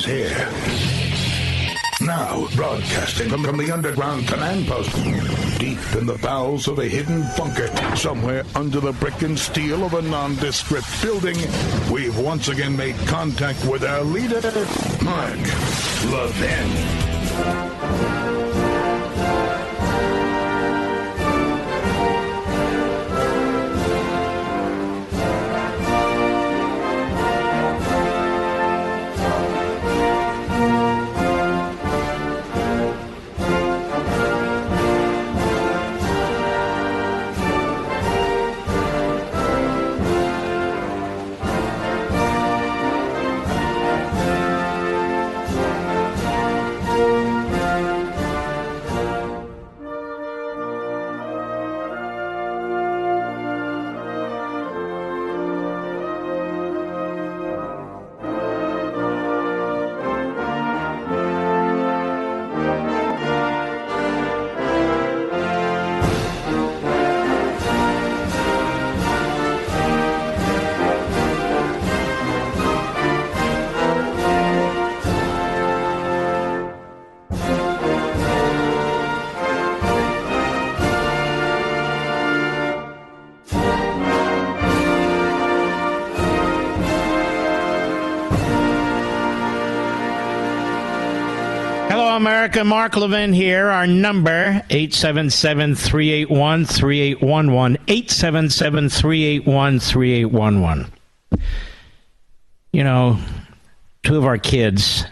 here. Now, broadcasting from the underground command post, deep in the bowels of a hidden bunker, somewhere under the brick and steel of a nondescript building, we've once again made contact with our leader, Mark Levin. America, Mark Levin here. Our number, 877-381-3811, 877-381-3811. You know, two of our kids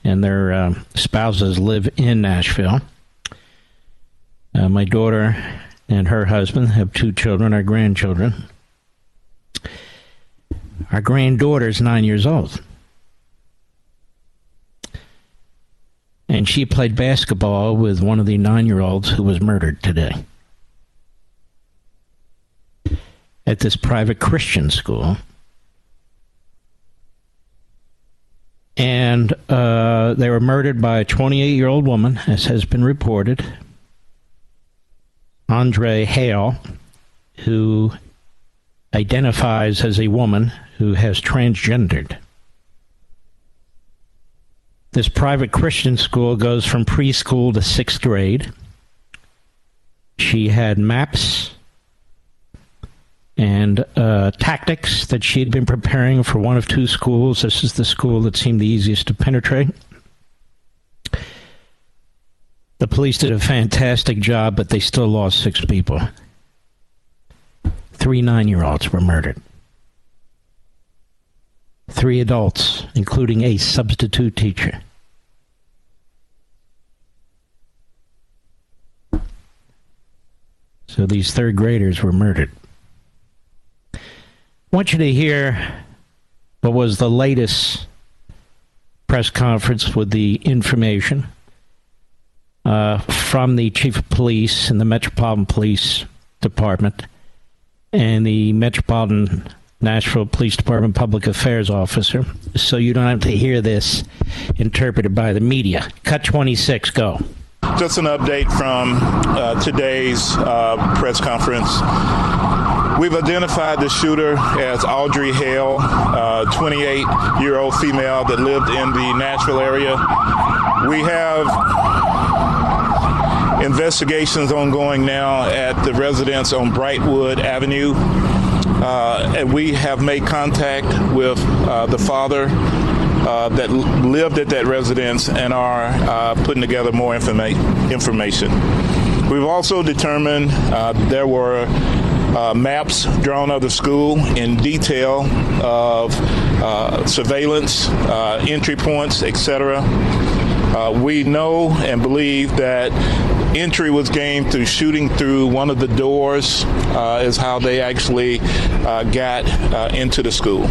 and their spouses live in Nashville. My daughter and her husband have two children, our grandchildren. Our granddaughter's 9 years old. And she played basketball with one of the 9-year-olds who was murdered today at this private Christian school. And they were murdered by a 28-year-old woman, as has been reported, Andre Hale, who identifies as a woman who has transgendered. This private Christian school goes from preschool to 6th grade. She had maps and tactics that she had been preparing for one of two schools. This is the school that seemed the easiest to penetrate. The police did a fantastic job, but they still lost 6 people. 3 9-year-olds were murdered. 3 adults, including a substitute teacher. So these 3rd graders were murdered. I want you to hear what was the latest press conference with the information from the chief of police in the Metropolitan Police Department and the Metropolitan Nashville Police Department Public Affairs Officer, so you don't have to hear this interpreted by the media. Cut 26, go. Just an update from today's press conference. We've identified the shooter as Audrey Hale, a 28-year-old female that lived in the Nashville area. We have investigations ongoing now at the residence on Brightwood Avenue. And we have made contact with the father that lived at that residence and are putting together more information. We've also determined there were maps drawn of the school in detail of surveillance, entry points, etc. We know and believe that entry was gained through shooting through one of the doors is how they actually got into the school.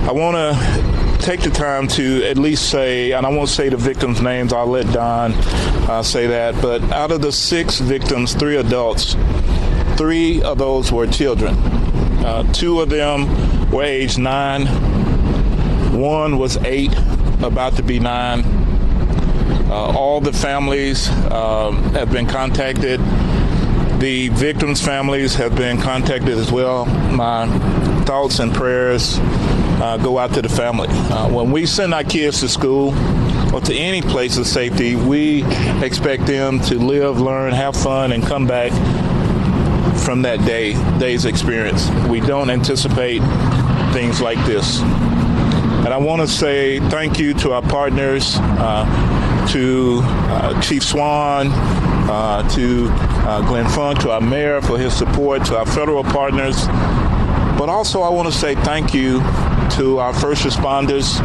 I want to take the time to at least say, and I won't say the victims' names, I'll let Don say that, but out of the 6 victims, 3 adults, 3 of those were children. 2 of them were age 9, 1 was 8, about to be 9. All the families have been contacted. The victims' families have been contacted as well. My thoughts and prayers go out to the family. When we send our kids to school or to any place of safety, we expect them to live, learn, have fun, and come back from that day's experience. We don't anticipate things like this. And I want to say thank you to our partners, to Chief Swan, to Glenn Funk, to our mayor for his support, to our federal partners. But also I want to say thank you to our first responders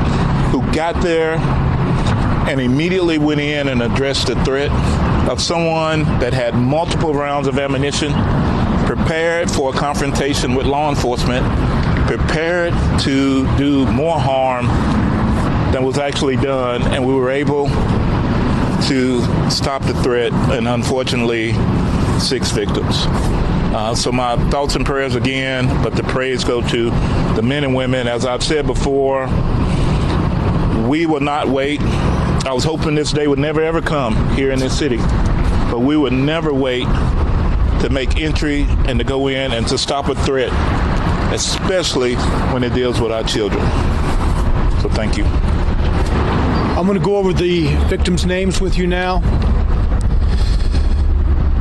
who got there and immediately went in and addressed the threat of someone that had multiple rounds of ammunition, prepared for a confrontation with law enforcement, prepared to do more harm than was actually done, and we were able to stop the threat, and unfortunately 6 victims. So my thoughts and prayers again, but the praise go to the men and women. As I've said before, we will not wait. I was hoping this day would never ever come here in this city, but we would never wait to make entry and to go in and to stop a threat, especially when it deals with our children. So thank you. I'm going to go over the victims' names with you now.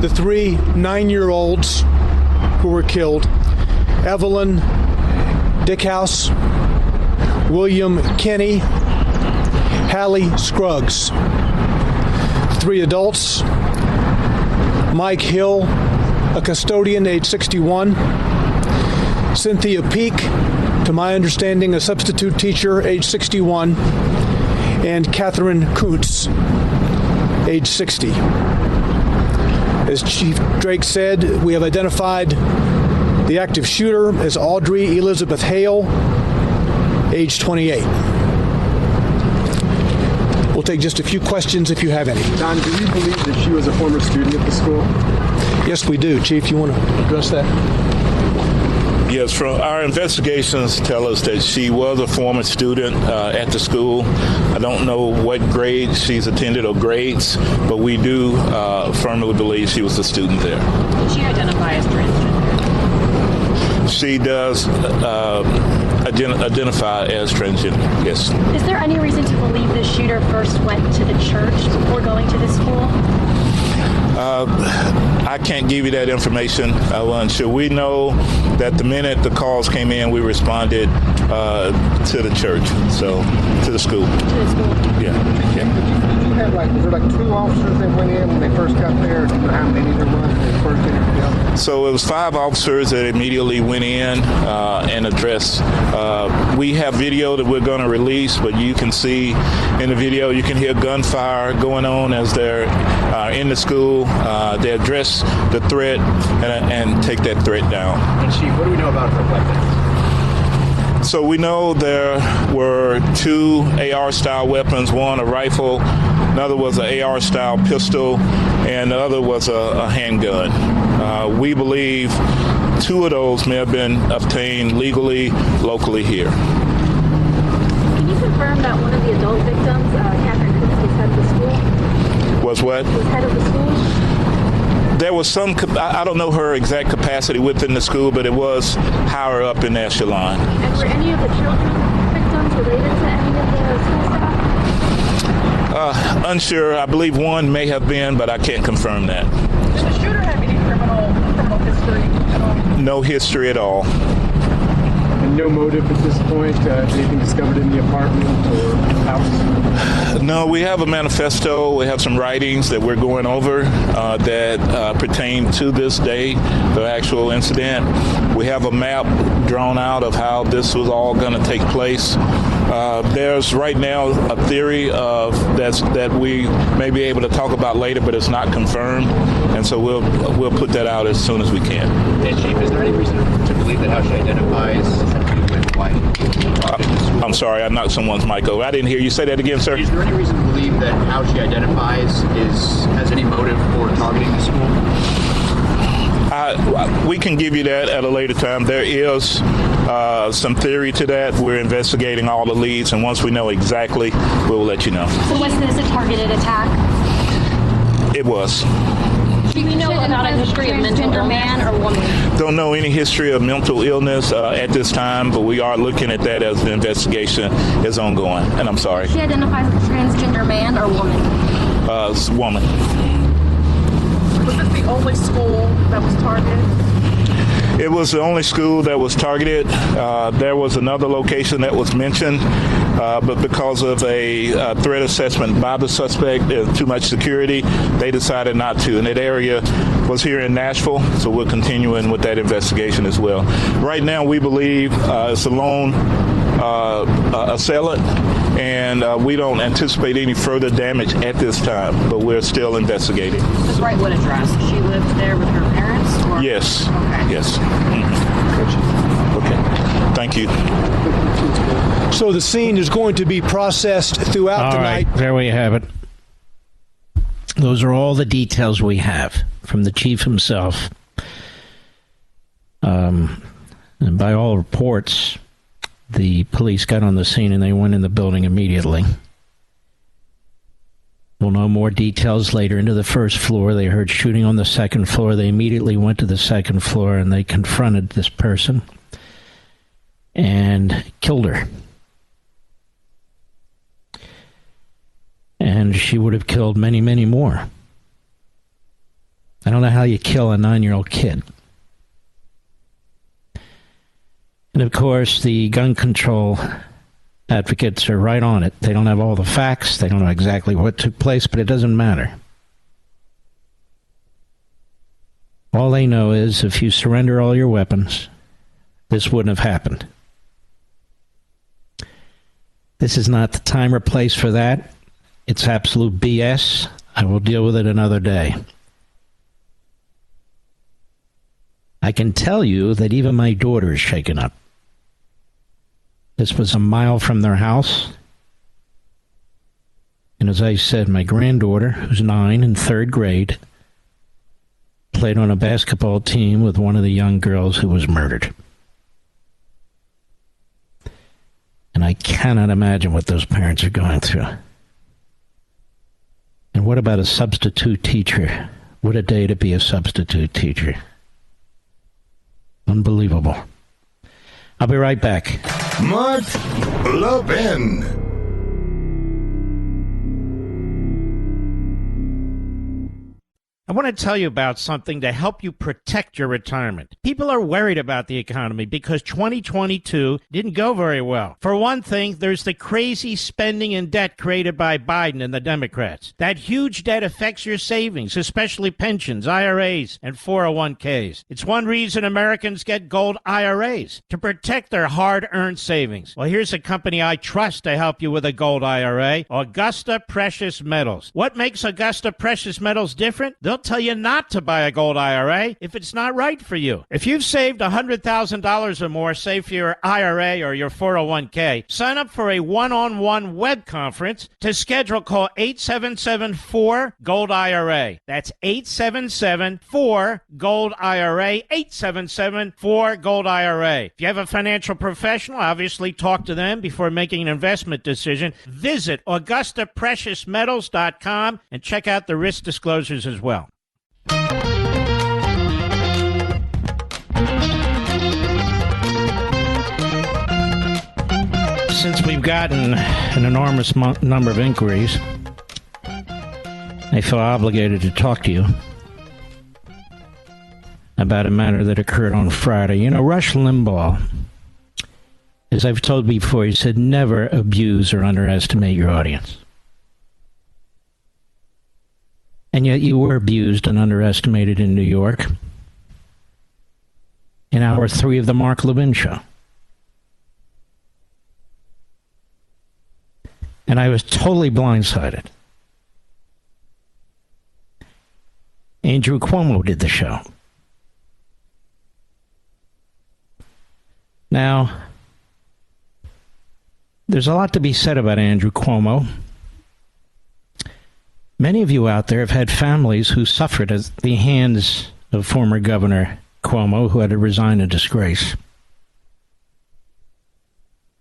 The 3 9-year-olds who were killed: Evelyn Dickhouse, William Kinney, Hallie Scruggs. 3 adults: Mike Hill, a custodian, age 61, Cynthia Peak, to my understanding, a substitute teacher, age 61, and Catherine Kuntz, age 60. As Chief Drake said, we have identified the active shooter as Audrey Elizabeth Hale, age 28. We'll take just a few questions if you have any. Don, do you believe that she was a former student at the school? Yes, we do. Chief, you want to address that? Yes, from our investigations tell us that she was a former student at the school. I don't know what grade she's attended or grades, but we do firmly believe she was a student there. Did she identify as transgender? She does identify as transgender, yes. Is there any reason to believe the shooter first went to the church before going to the school? I can't give you that information. Unsure. We know that the minute the calls came in, we responded to the church, so to the school. To the school. Yeah. Was there like 2 officers that went in when they first got there? Do you know how many there was when they first entered? So it was 5 officers that immediately went in and addressed. We have video that we're going to release, but you can see in the video, you can hear gunfire going on as they're in the school. They address the threat and take that threat down. And Chief, what do we know about her weapons? So we know there were 2 AR-style weapons, one a rifle, another was an AR-style pistol, and the other was a handgun. We believe 2 of those may have been obtained legally, locally here. Can you confirm that one of the adult victims, Catherine Kuntz, was head of the school? Was what? Was head of the school? There was some, I don't know her exact capacity within the school, but it was higher up in the echelon. And were any of the children victims related to any of the school staff? Unsure. I believe one may have been, but I can't confirm that. Does the shooter have any criminal history at all? No history at all. And no motive at this point? Anything discovered in the apartment or house? No, we have a manifesto. We have some writings that we're going over that pertain to this day, the actual incident. We have a map drawn out of how this was all going to take place. There's right now a theory of that we may be able to talk about later, but it's not confirmed, and so we'll put that out as soon as we can. And Chief, is there any reason to believe that how she identifies with white? I'm sorry, I knocked someone's mic over. I didn't hear you say that again, sir. Is there any reason to believe that how she identifies has any motive for targeting the school? We can give you that at a later time. There is some theory to that. We're investigating all the leads, and once we know exactly, we'll let you know. So was this a targeted attack? It was. Do we know about a history of mental illness? Man or woman? Don't know any history of mental illness at this time, but we are looking at that as the investigation is ongoing. And I'm sorry. She identifies as a transgender man or woman? Woman. Was this the only school that was targeted? It was the only school that was targeted. There was another location that was mentioned, but because of a threat assessment by the suspect, there's too much security, they decided not to. And that area was here in Nashville, so we're continuing with that investigation as well. Right now, we believe it's a lone assailant, and we don't anticipate any further damage at this time, but we're still investigating. The Brightwood address, she lived there with her parents? Or? Yes. Okay. Yes. Mm-hmm. Okay. Thank you. So the scene is going to be processed throughout the night. There we have it. Those are all the details we have from the chief himself. And by all reports, the police got on the scene and they went in the building immediately. We'll know more details later. Into the first floor, they heard shooting on the second floor. They immediately went to the second floor and they confronted this person and killed her. And she would have killed many, many more. I don't know how you kill a 9-year-old kid. And of course, the gun control advocates are right on it. They don't have all the facts. They don't know exactly what took place, but it doesn't matter. All they know is if you surrender all your weapons, this wouldn't have happened. This is not the time or place for that. It's absolute BS. I will deal with it another day. I can tell you that even my daughter is shaken up. This was a mile from their house. And as I said, my granddaughter, who's 9 in 3rd grade, played on a basketball team with one of the young girls who was murdered. And I cannot imagine what those parents are going through. And what about a substitute teacher? What a day to be a substitute teacher. Unbelievable. I'll be right back. Mark Levin. I want to tell you about something to help you protect your retirement. People are worried about the economy because 2022 didn't go very well. For one thing, there's the crazy spending and debt created by Biden and the Democrats. That huge debt affects your savings, especially pensions, IRAs, and 401ks. It's one reason Americans get gold IRAs, to protect their hard-earned savings. Well, here's a company I trust to help you with a gold IRA, Augusta Precious Metals. What makes Augusta Precious Metals different? They'll tell you not to buy a gold IRA if it's not right for you. If you've saved $100,000 or more, say for your IRA or your 401k, sign up for a one-on-one web conference. To schedule, call 877-4-GOLD-IRA. That's 877-4-GOLD-IRA, 877-4-GOLD-IRA. If you have a financial professional, obviously talk to them before making an investment decision. Visit AugustaPreciousMetals.com and check out the risk disclosures as well. Since we've gotten an enormous number of inquiries, I feel obligated to talk to you about a matter that occurred on Friday. You know, Rush Limbaugh, as I've told before, he said never abuse or underestimate your audience. And yet you were abused and underestimated in New York in hour 3 of the Mark Levin Show. And I was totally blindsided. Andrew Cuomo did the show. Now, there's a lot to be said about Andrew Cuomo. Many of you out there have had families who suffered at the hands of former Governor Cuomo, who had to resign in disgrace.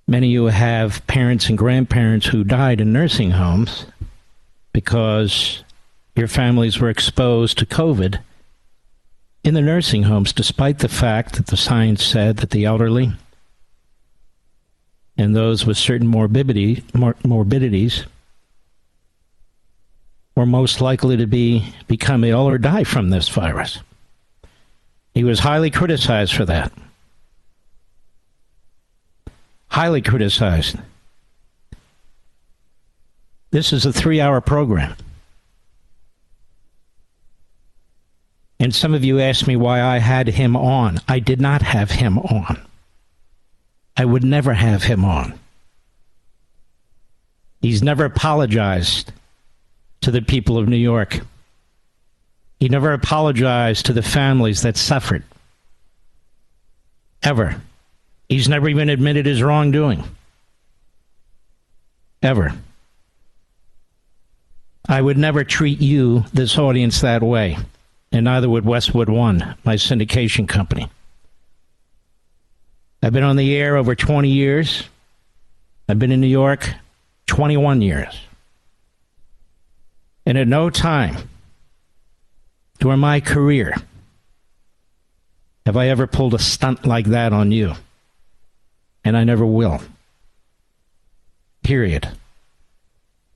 Many of you have parents and grandparents who died in nursing homes because your families were exposed to COVID in the nursing homes, despite the fact that the science said that the elderly and those with certain morbidities were most likely to become ill or die from this virus. He was highly criticized for that. Highly criticized. This is a 3-hour program. And some of you asked me why I had him on. I did not have him on. I would never have him on. He's never apologized to the people of New York. He never apologized to the families that suffered. Ever. He's never even admitted his wrongdoing. Ever. I would never treat you, this audience, that way. And neither would Westwood One, my syndication company. I've been on the air over 20 years. I've been in New York 21 years. And at no time during my career have I ever pulled a stunt like that on you. And I never will. Period.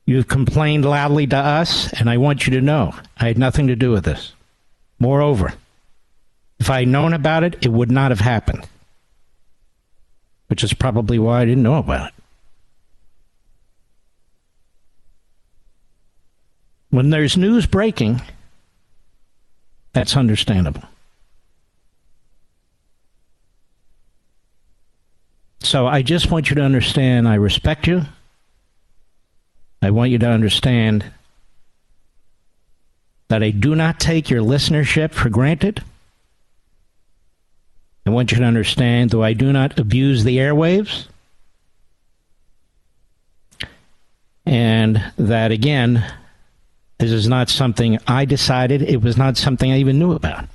You've complained loudly to us, and I want you to know I had nothing to do with this. Moreover, if I had known about it, it would not have happened. Which is probably why I didn't know about it. When there's news breaking, that's understandable. So I just want you to understand I respect you. I want you to understand that I do not take your listenership for granted. I want you to understand, though I do not abuse the airwaves, and that, again, this is not something I decided. It was not something I even knew about.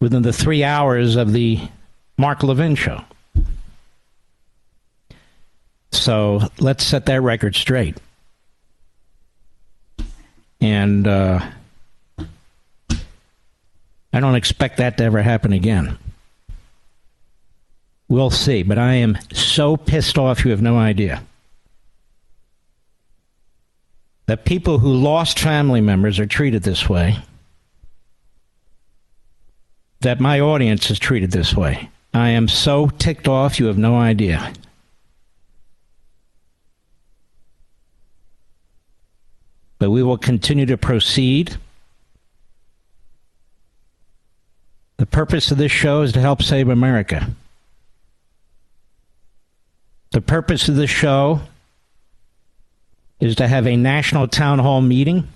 Within the 3 hours of the Mark Levin show. So let's set that record straight. And I don't expect that to ever happen again. We'll see. But I am so pissed off you have no idea. That people who lost family members are treated this way. That my audience is treated this way. I am so ticked off you have no idea. But we will continue to proceed. The purpose of this show is to help save America. The purpose of this show is to have a national town hall meeting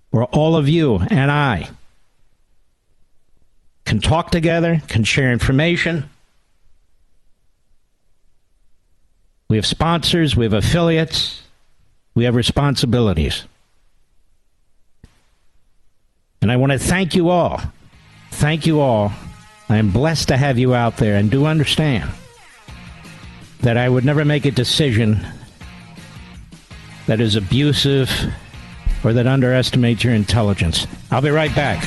where all of you and I can talk together, can share information. We have sponsors, we have affiliates, we have responsibilities. And I want to thank you all. Thank you all. I am blessed to have you out there, and do understand that I would never make a decision that is abusive or that underestimates your intelligence. I'll be right back.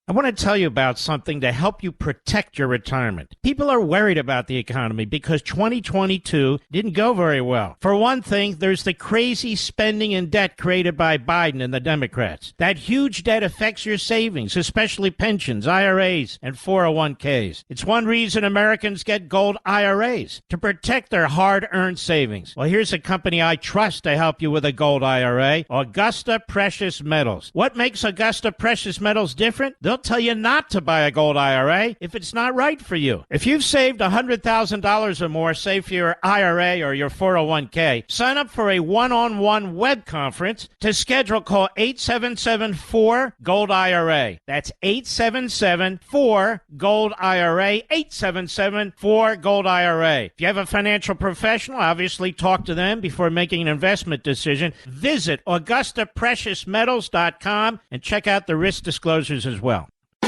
I want to tell you about something to help you protect your retirement. People are worried about the economy because 2022 didn't go very well. For one thing, there's the crazy spending and debt created by Biden and the Democrats. That huge debt affects your savings, especially pensions, IRAs, and 401ks. It's one reason Americans get gold IRAs, to protect their hard-earned savings. Well, here's a company I trust to help you with a gold IRA, Augusta Precious Metals. What makes Augusta Precious Metals different? They'll tell you not to buy a gold IRA if it's not right for you. If you've saved $100,000 or more, say for your IRA or your 401k, sign up for a one-on-one web conference. To schedule, call 877-4-GOLD-IRA. That's 877-4-GOLD-IRA, 877-4-GOLD-IRA. If you have a financial professional, obviously talk to them before making an investment decision. Visit AugustaPreciousMetals.com and check out the risk disclosures as well.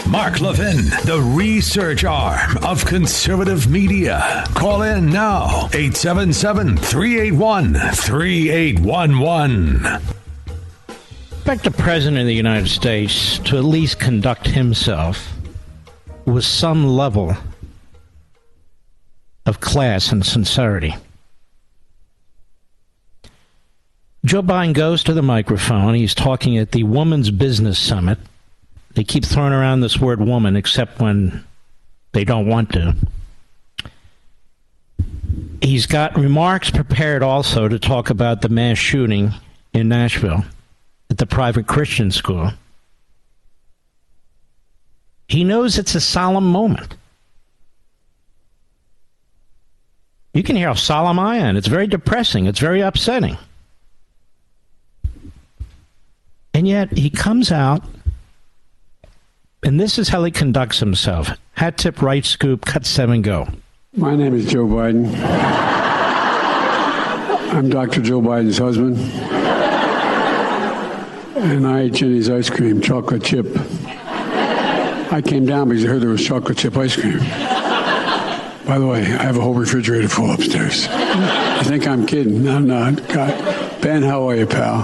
Mark Levin, the research arm of conservative media. Call in now, 877-381-3811. Expect the President of the United States to at least conduct himself with some level of class and sincerity. Joe Biden goes to the microphone. He's talking at the Women's Business Summit. They keep throwing around this word woman, except when they don't want to. He's got remarks prepared also to talk about the mass shooting in Nashville at the private Christian school. He knows it's a solemn moment. You can hear how solemn I am. It's very depressing. It's very upsetting. And yet he comes out, and this is how he conducts himself. Hat tip, right scoop, cut 7, go. My name is Joe Biden. I'm Dr. Joe Biden's husband. And I ate Jenny's ice cream, chocolate chip. I came down because I heard there was chocolate chip ice cream. By the way, I have a whole refrigerator full upstairs. I think I'm kidding. I'm not. God. Ben, how are you, pal?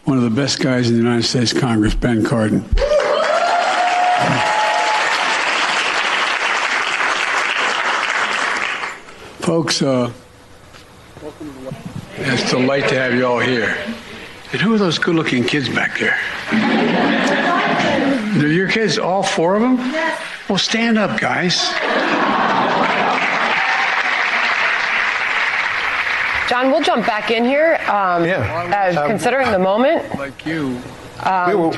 One of the best guys in the United States Congress, Ben Cardin. Folks, it's a delight to have you all here. And who are those good-looking kids back there? Are your kids, all 4 of them? Yes. Well, stand up, guys. John, we'll jump back in here. Considering the moment. Like you.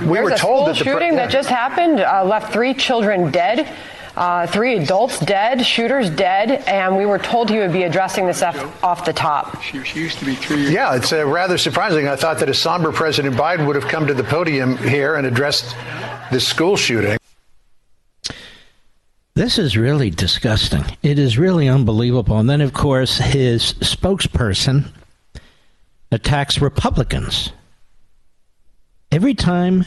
We were told that the shooting that just happened left 3 children dead, 3 adults dead, shooters dead, and we were told he would be addressing this off the top. She used to be 3 years. Yeah, it's rather surprising. I thought that a somber President Biden would have come to the podium here and addressed this school shooting. This is really disgusting. It is really unbelievable. And then, of course, his spokesperson attacks Republicans. Every time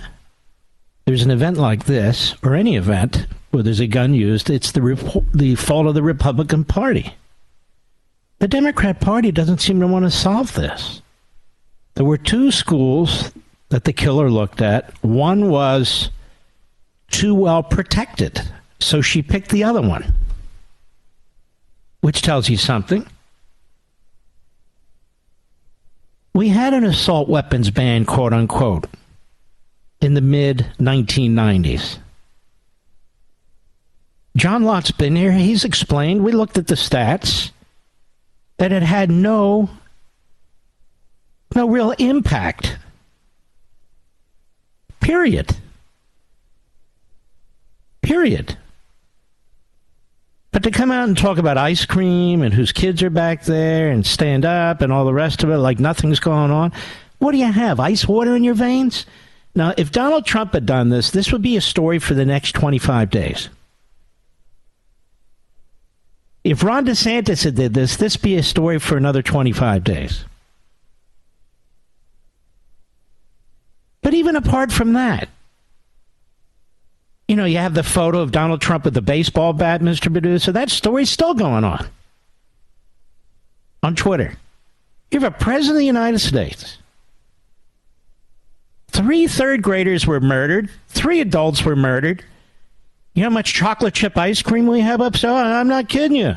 there's an event like this, or any event where there's a gun used, it's the fault of the Republican Party. The Democrat Party doesn't seem to want to solve this. There were 2 schools that the killer looked at. One was too well protected, so she picked the other one, which tells you something. We had an assault weapons ban, quote unquote, in the mid-1990s. John Lott's been here. He's explained. We looked at the stats that it had no real impact. Period. But to come out and talk about ice cream and whose kids are back there and stand up and all the rest of it like nothing's going on, what do you have, ice water in your veins? Now, if Donald Trump had done this, this would be a story for the next 25 days. If Ron DeSantis had did this, this would be a story for another 25 days. But even apart from that, you know, you have the photo of Donald Trump with the baseball bat, Mr. Producer. That story's still going on Twitter. You have a president of the United States. 3 third graders were murdered. 3 adults were murdered. You know how much chocolate chip ice cream we have up? So I'm not kidding you.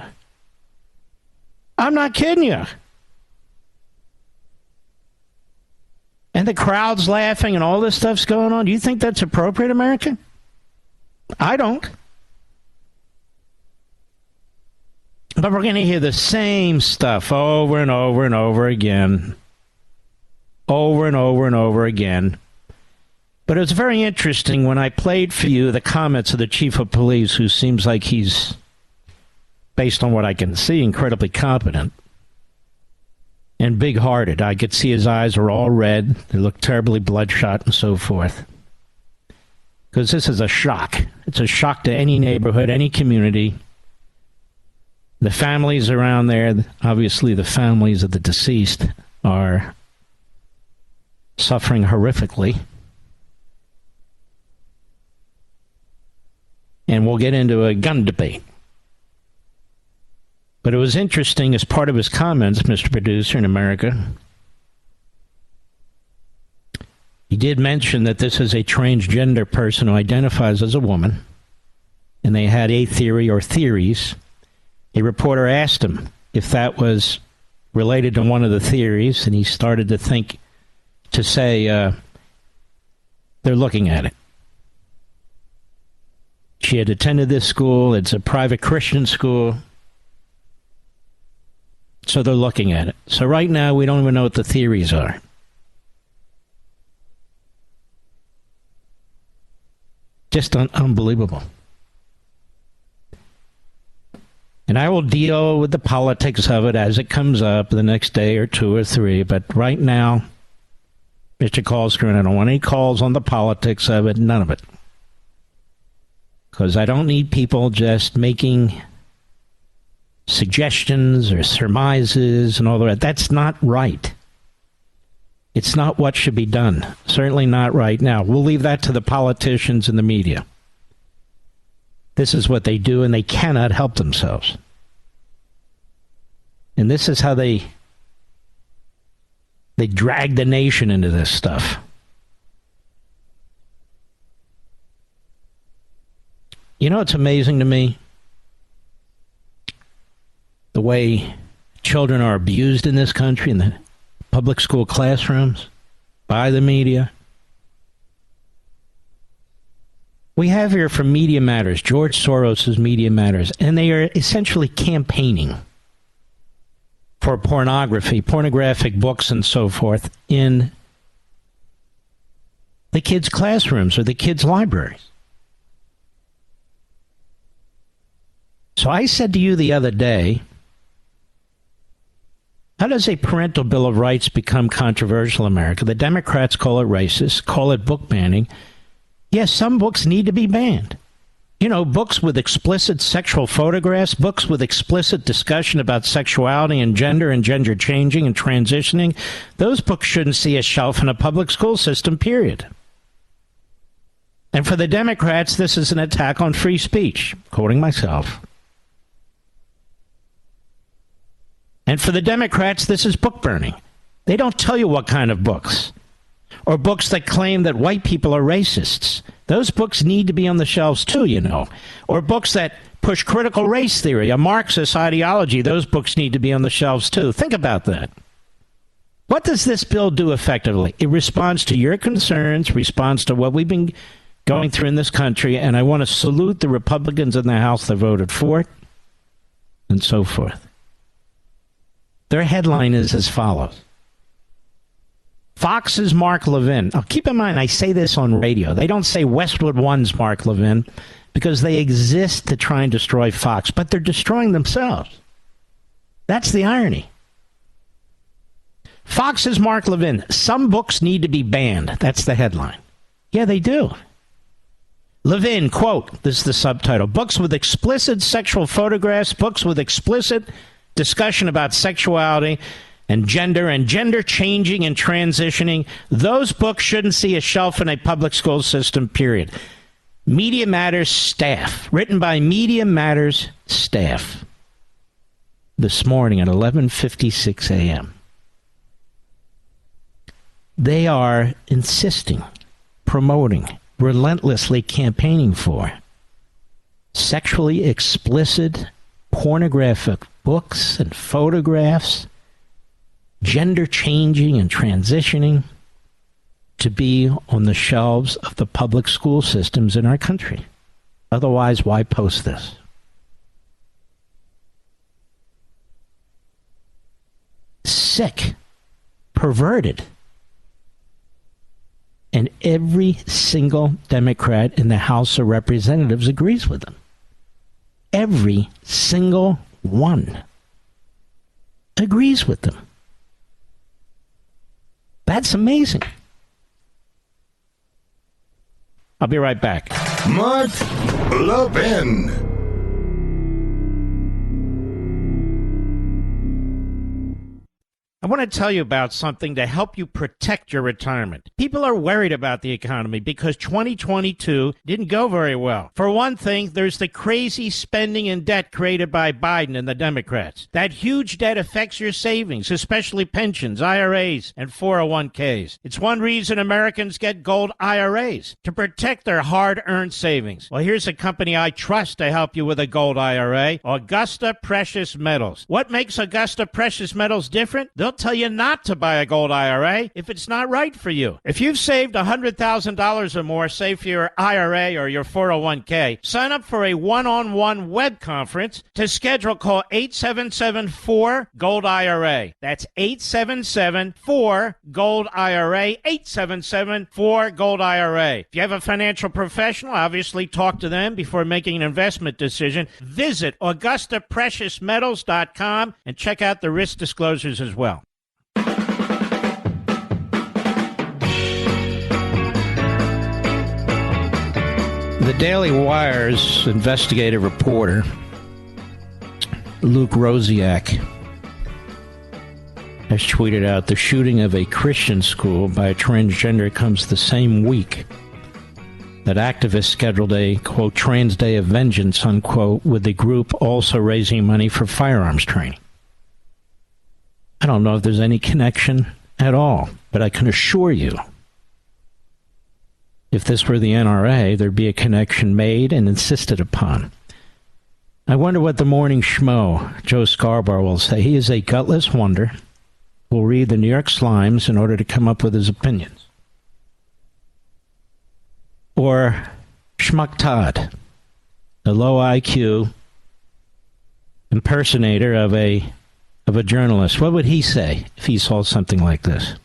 And the crowd's laughing and all this stuff's going on. Do you think that's appropriate, America? I don't. But we're going to hear the same stuff over and over and over again. Over and over and over again. But it was very interesting when I played for you the comments of the chief of police, who seems like he's, based on what I can see, incredibly competent and big-hearted. I could see his eyes were all red. They looked terribly bloodshot and so forth. Because this is a shock. It's a shock to any neighborhood, any community. The families around there, obviously the families of the deceased, are suffering horrifically. and we'll get into a gun debate. But it was interesting, as part of his comments, Mr. Producer, in America, he did mention that this is a transgender person who identifies as a woman, and they had a theory or theories. A reporter asked him if that was related to one of the theories, and he started to say, they're looking at it. She had attended this school. It's a private Christian school. So they're looking at it. So right now, we don't even know what the theories are. Just unbelievable. And I will deal with the politics of it as it comes up the next day or two or three. But right now, Mr. Callscreen, I don't want any calls on the politics of it, none of it. Because I don't need people just making suggestions or surmises and all that. That's not right. It's not what should be done. Certainly not right now. We'll leave that to the politicians and the media. This is what they do, and they cannot help themselves. And this is how they drag the nation into this stuff. You know, it's amazing to me the way children are abused in this country in the public school classrooms by the media. We have here from Media Matters, George Soros' Media Matters, and they are essentially campaigning for pornographic books and so forth in the kids' classrooms or the kids' libraries. So I said to you the other day, how does a parental bill of rights become controversial in America? The Democrats call it racist, call it book banning. Yes, some books need to be banned. You know, books with explicit sexual photographs, books with explicit discussion about sexuality and gender changing and transitioning, those books shouldn't see a shelf in a public school system, period. And for the Democrats, this is an attack on free speech, quoting myself. And for the Democrats, this is book burning. They don't tell you what kind of books. Or books that claim that white people are racists. Those books need to be on the shelves too, you know. Or books that push critical race theory, a Marxist ideology. Those books need to be on the shelves too. Think about that. What does this bill do effectively? It responds to your concerns, responds to what we've been going through in this country, and I want to salute the Republicans in the House that voted for it, and so forth. Their headline is as follows. Fox's Mark Levin. Now, keep in mind, I say this on radio. They don't say Westwood One's Mark Levin because they exist to try and destroy Fox, but they're destroying themselves. That's the irony. Fox's Mark Levin. Some books need to be banned. That's the headline. Yeah, they do. Levin, quote, this is the subtitle, books with explicit sexual photographs, books with explicit discussion about sexuality and gender changing and transitioning, those books shouldn't see a shelf in a public school system, period. Media Matters staff, written by Media Matters staff this morning at 11:56 a.m. They are insisting, promoting, relentlessly campaigning for sexually explicit, pornographic books and photographs, gender changing and transitioning, to be on the shelves of the public school systems in our country. Otherwise, why post this? Sick, perverted. And every single Democrat in the House of Representatives agrees with them. Every single one agrees with them. That's amazing. I'll be right back. Mark Levin. I want to tell you about something to help you protect your retirement. People are worried about the economy because 2022 didn't go very well. For one thing, there's the crazy spending and debt created by Biden and the Democrats. That huge debt affects your savings, especially pensions, IRAs, and 401ks. It's one reason Americans get gold IRAs, to protect their hard-earned savings. Well, here's a company I trust to help you with a gold IRA, Augusta Precious Metals. What makes Augusta Precious Metals different? They'll tell you not to buy a gold IRA if it's not right for you. If you've saved $100,000 or more, say for your IRA or your 401k, sign up for a one-on-one web conference. To schedule, call 877-4-GOLD-IRA. That's 877-4-GOLD-IRA, 877-4-GOLD-IRA. If you have a financial professional, obviously talk to them before making an investment decision. Visit AugustaPreciousMetals.com and check out the risk disclosures as well. The Daily Wire's investigative reporter, Luke Rosiak, has tweeted out the shooting of a Christian school by a transgender comes the same week that activists scheduled a, quote, trans day of vengeance, unquote, with the group also raising money for firearms training. I don't know if there's any connection at all, but I can assure you, if this were the NRA, there'd be a connection made and insisted upon. I wonder what the morning schmo, Joe Scarborough, will say. He is a gutless wonder who will read the New York Slimes in order to come up with his opinions. Or Chuck Todd, a low IQ impersonator of a journalist. What would he say if he saw something like this?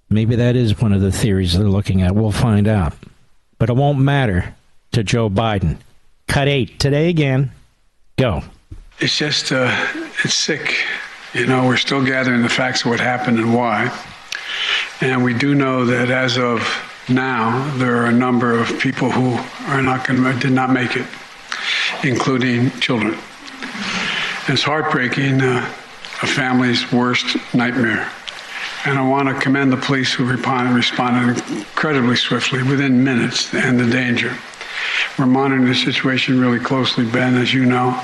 Maybe that is one of the theories they're looking at. We'll find out. But it won't matter to Joe Biden. Cut 8. Today again. Go. It's just, it's sick. You know, we're still gathering the facts of what happened and why. And we do know that as of now, there are a number of people who did not make it, including children. And it's heartbreaking, a family's worst nightmare. And I want to commend the police who responded incredibly swiftly, within minutes, to end the danger. We're monitoring the situation really closely, Ben, as you know,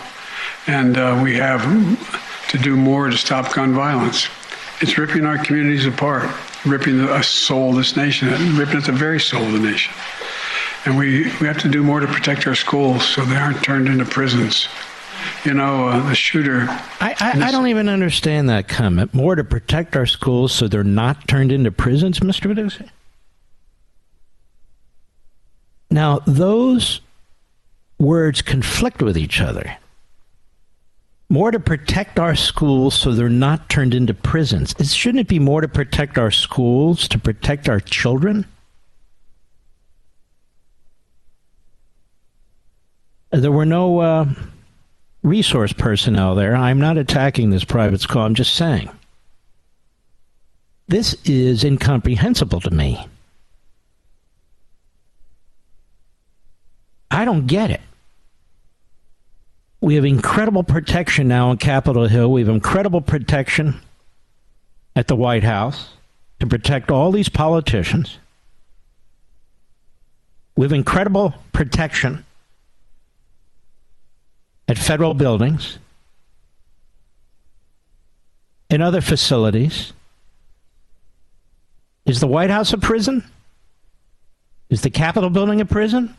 and we have to do more to stop gun violence. It's ripping our communities apart, ripping the soul of this nation, ripping at the very soul of the nation. And we have to do more to protect our schools so they aren't turned into prisons. You know, the shooter... I don't even understand that comment. More to protect our schools so they're not turned into prisons, Mr. Medusa? Now, those words conflict with each other. More to protect our schools so they're not turned into prisons. Shouldn't it be more to protect our schools, to protect our children? There were no... resource personnel there. I'm not attacking this private school. I'm just saying. This is incomprehensible to me. I don't get it. We have incredible protection now on Capitol Hill. We have incredible protection at the White House to protect all these politicians. We have incredible protection at federal buildings, in other facilities. Is the White House a prison? Is the Capitol building a prison?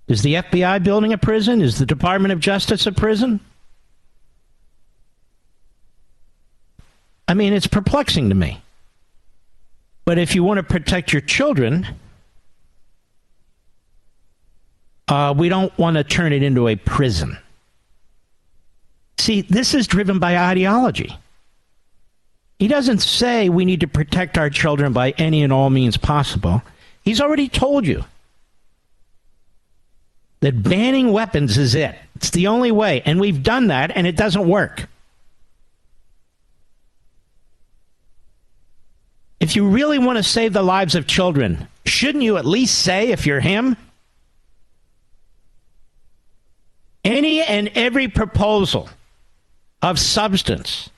Is the FBI building a prison? Is the Department of Justice a prison? I mean, it's perplexing to me. But if you want to protect your children, we don't want to turn it into a prison. See, this is driven by ideology. He doesn't say we need to protect our children by any and all means possible. He's already told you that banning weapons is it. It's the only way. And we've done that, and it doesn't work. If you really want to save the lives of children, shouldn't you at least say, if you're him, any and every proposal of substance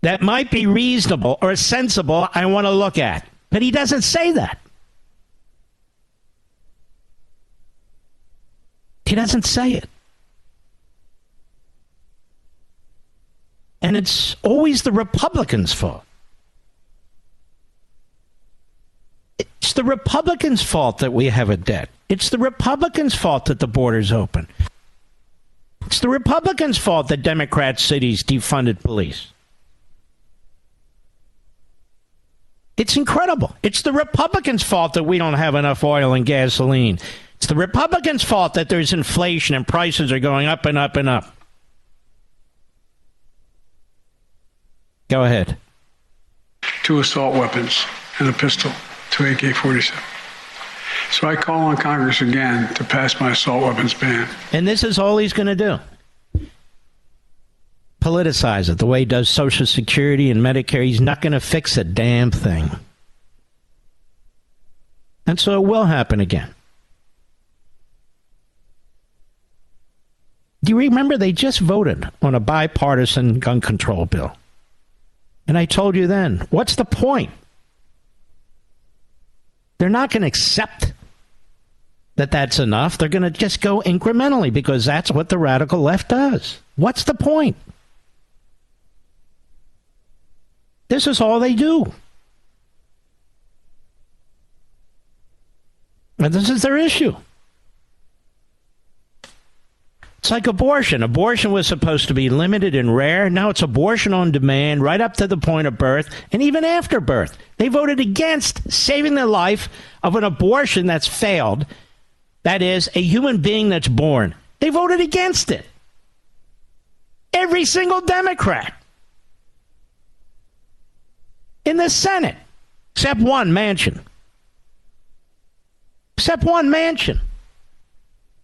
that might be reasonable or sensible I want to look at. But he doesn't say that. He doesn't say it. And it's always the Republicans' fault. It's the Republicans' fault that we have a debt. It's the Republicans' fault that the border's open. It's the Republicans' fault that Democrat cities defunded police. It's incredible. It's the Republicans' fault that we don't have enough oil and gasoline. It's the Republicans' fault that there's inflation and prices are going up and up and up. Go ahead. 2 assault weapons and a pistol, 2 AK-47. So I call on Congress again to pass my assault weapons ban. And this is all he's going to do. Politicize it the way he does Social Security and Medicare. He's not going to fix a damn thing. And so it will happen again. Do you remember they just voted on a bipartisan gun control bill? And I told you then, what's the point? They're not going to accept that that's enough. They're going to just go incrementally because that's what the radical left does. What's the point? This is all they do. And this is their issue. It's like abortion. Abortion was supposed to be limited and rare. Now it's abortion on demand right up to the point of birth and even after birth. They voted against saving the life of an abortion that's failed. That is, a human being that's born. They voted against it. Every single Democrat in the Senate, except one, Manchin. Except one, Manchin.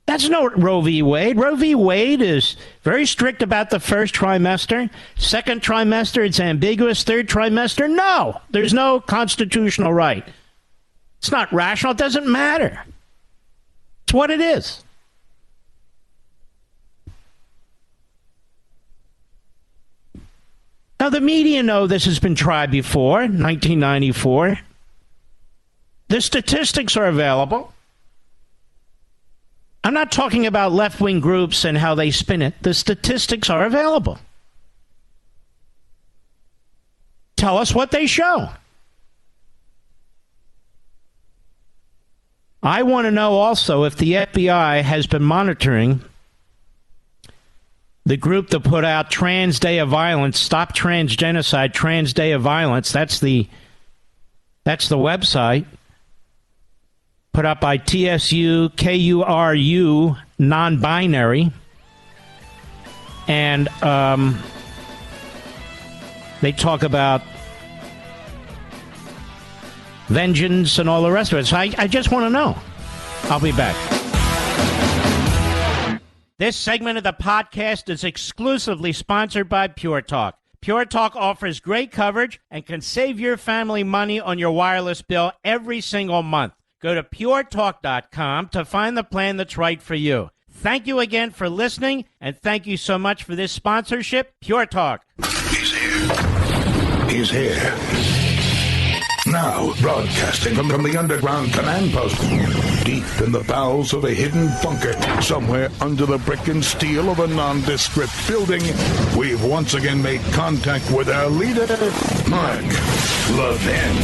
That's no Roe v. Wade. Roe v. Wade is very strict about the first trimester. Second trimester, it's ambiguous. Third trimester, no. There's no constitutional right. It's not rational. It doesn't matter. It's what it is. Now, the media know this has been tried before, 1994. The statistics are available. I'm not talking about left-wing groups and how they spin it. The statistics are available. Tell us what they show. I want to know also if the FBI has been monitoring the group that put out Trans Day of Violence, Stop Trans Genocide, Trans Day of Violence. That's the website. Put up by TSU, KURU, non-binary. And they talk about vengeance and all the rest of it. So I just want to know. I'll be back. This segment of the podcast is exclusively sponsored by Pure Talk. Pure Talk offers great coverage and can save your family money on your wireless bill every single month. Go to puretalk.com to find the plan that's right for you. Thank you again for listening, and thank you so much for this sponsorship, Pure Talk. He's here. He's here. Now, broadcasting from the underground command post, deep in the bowels of a hidden bunker, somewhere under the brick and steel of a nondescript building, we've once again made contact with our leader, Mark Levin.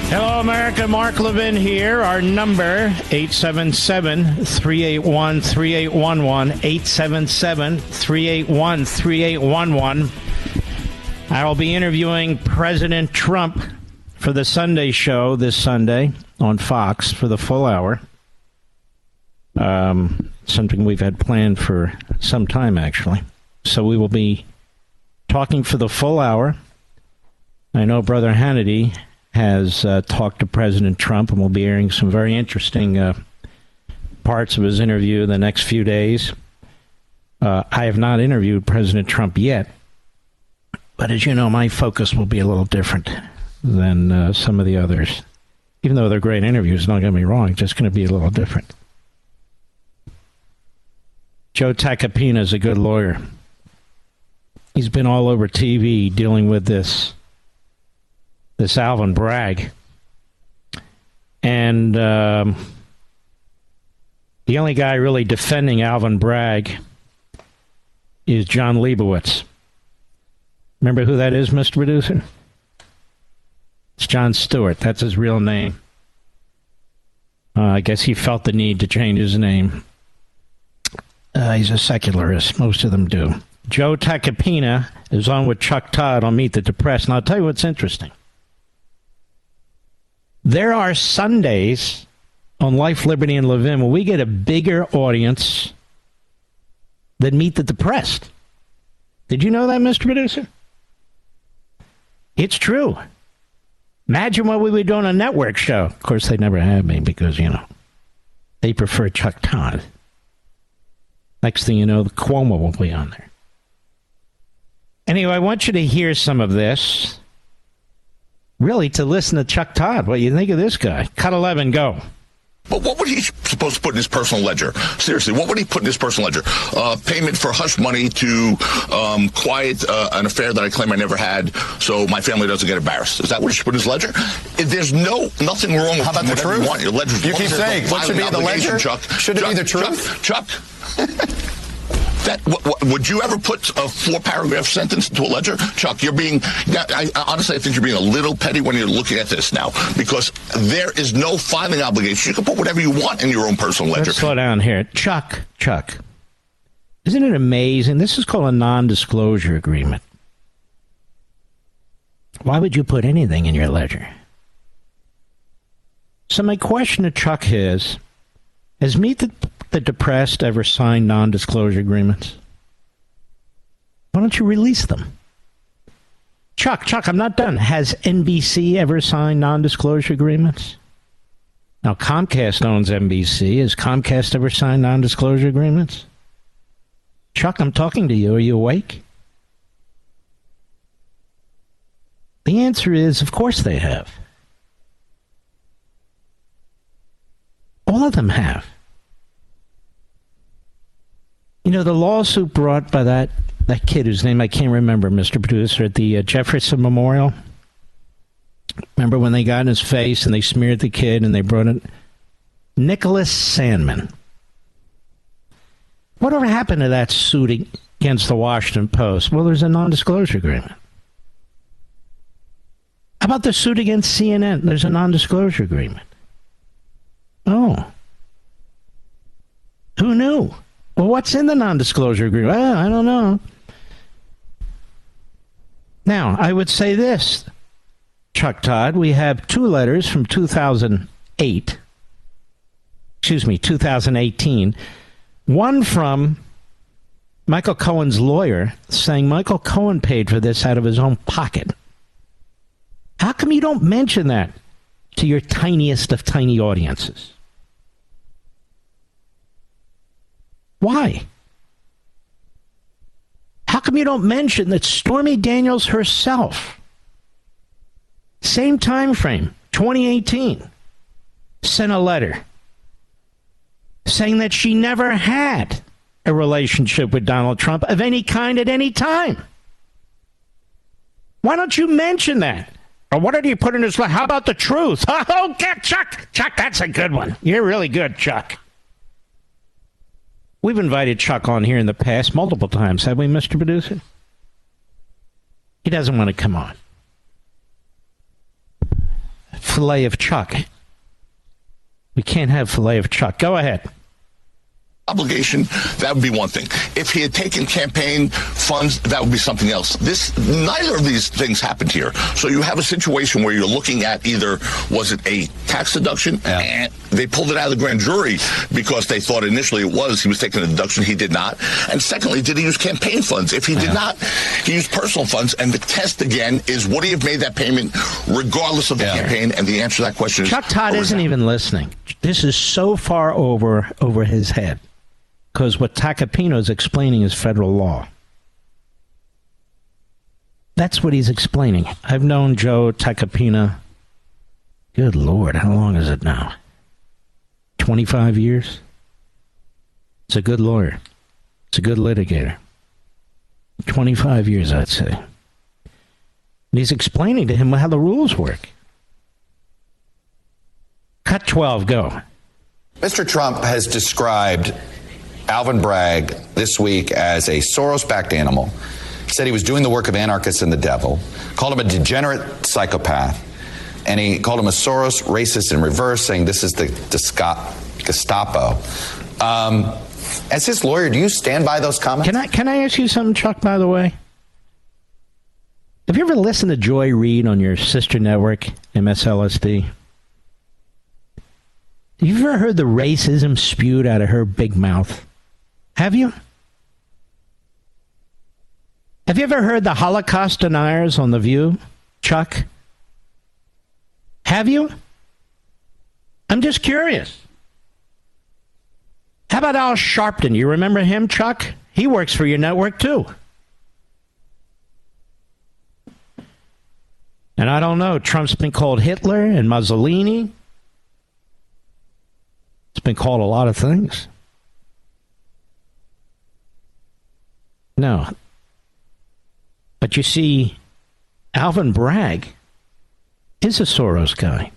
Hello, America. Mark Levin here. Our number, 877-381-3811, 877-381-3811. I will be interviewing President Trump for the Sunday show this Sunday on Fox for the full hour. Something we've had planned for some time, actually. So we will be talking for the full hour. I know Brother Hannity has talked to President Trump, and we'll be airing some very interesting parts of his interview the next few days. I have not interviewed President Trump yet, but as you know, my focus will be a little different than some of the others. Even though they're great interviews, don't get me wrong, it's just going to be a little different. Joe Tacopina is a good lawyer. He's been all over TV dealing with this Alvin Bragg. And the only guy really defending Alvin Bragg is John Leibowitz. Remember who that is, Mr. Producer? It's Jon Stewart. That's his real name. I guess he felt the need to change his name. He's a secularist. Most of them do. Joe Tacopina is on with Chuck Todd on Meet the Depressed. And I'll tell you what's interesting. There are Sundays on Life, Liberty, and Levin where we get a bigger audience than Meet the Depressed. Did you know that, Mr. Producer? It's true. Imagine what we would do on a network show. Of course, they never have me because, they prefer Chuck Todd. Next thing you know, the Cuomo will be on there. Anyway, I want you to hear some of this. Really, to listen to Chuck Todd. What do you think of this guy? Cut 11, go. But what would he supposed to put in his personal ledger? Seriously, what would he put in his personal ledger? Payment for hush money to quiet an affair that I claim I never had, so my family doesn't get embarrassed. Is that what he should put in his ledger? There's nothing wrong with how about the truth? You keep saying what should be the ledger? Chuck, should it be the truth? Chuck. Would you ever put a 4-paragraph sentence into a ledger? Chuck, honestly, I think you're being a little petty when you're looking at this now, because there is no filing obligation. You can put whatever you want in your own personal ledger. Let's slow down here. Chuck, isn't it amazing? This is called a non-disclosure agreement. Why would you put anything in your ledger? So my question to Chuck is, has Meet the Depressed ever signed non-disclosure agreements? Why don't you release them? Chuck, I'm not done. Has NBC ever signed non-disclosure agreements? Now, Comcast owns NBC. Has Comcast ever signed non-disclosure agreements? Chuck, I'm talking to you. Are you awake? The answer is, of course they have. All of them have. The lawsuit brought by that kid whose name I can't remember, Mr. Producer, at the Jefferson Memorial. Remember when they got in his face and they smeared the kid and they brought it? Nicholas Sandman. Whatever happened to that suit against the Washington Post? Well, there's a non-disclosure agreement. How about the suit against CNN? There's a non-disclosure agreement. Oh. Who knew? Well, what's in the non-disclosure agreement? Well, I don't know. Now, I would say this, Chuck Todd. We have 2 letters from 2018. One from Michael Cohen's lawyer saying Michael Cohen paid for this out of his own pocket. How come you don't mention that to your tiniest of tiny audiences? Why? How come you don't mention that Stormy Daniels herself, same time frame, 2018, sent a letter saying that she never had a relationship with Donald Trump of any kind at any time? Why don't you mention that? Or what did he put in his letter? How about the truth? Oh, Chuck, that's a good one. You're really good, Chuck. We've invited Chuck on here in the past multiple times, have we, Mr. Producer? He doesn't want to come on. Filet of Chuck. We can't have filet of Chuck. Go ahead. Obligation, that would be one thing. If he had taken campaign funds, that would be something else. Neither of these things happened here. So you have a situation where you're looking at either, was it a tax deduction? Yeah. And they pulled it out of the grand jury because they thought initially he was taking a deduction. He did not. And secondly, did he use campaign funds? If he did not, he used personal funds. And the test, again, is would he have made that payment regardless of the campaign? And the answer to that question is Chuck Todd isn't even listening. This is so far over his head. Because what Tacopina is explaining is federal law. That's what he's explaining. I've known Joe Tacopina, good Lord, how long is it now? 25 years? He's a good lawyer. He's a good litigator. 25 years, I'd say. And he's explaining to him how the rules work. Cut 12, go. Mr. Trump has described Alvin Bragg this week as a Soros-backed animal. He said he was doing the work of anarchists and the devil, called him a degenerate psychopath, and he called him a Soros racist in reverse, saying this is the Gestapo. As his lawyer, do you stand by those comments? Can I ask you something, Chuck, by the way? Have you ever listened to Joy Reid on your sister network, MSLSD? Have you ever heard the racism spewed out of her big mouth? Have you? Have you ever heard the Holocaust deniers on The View, Chuck? Have you? I'm just curious. How about Al Sharpton? You remember him, Chuck? He works for your network, too. And I don't know, Trump's been called Hitler and Mussolini. It's been called a lot of things. No. But you see, Alvin Bragg is a Soros guy.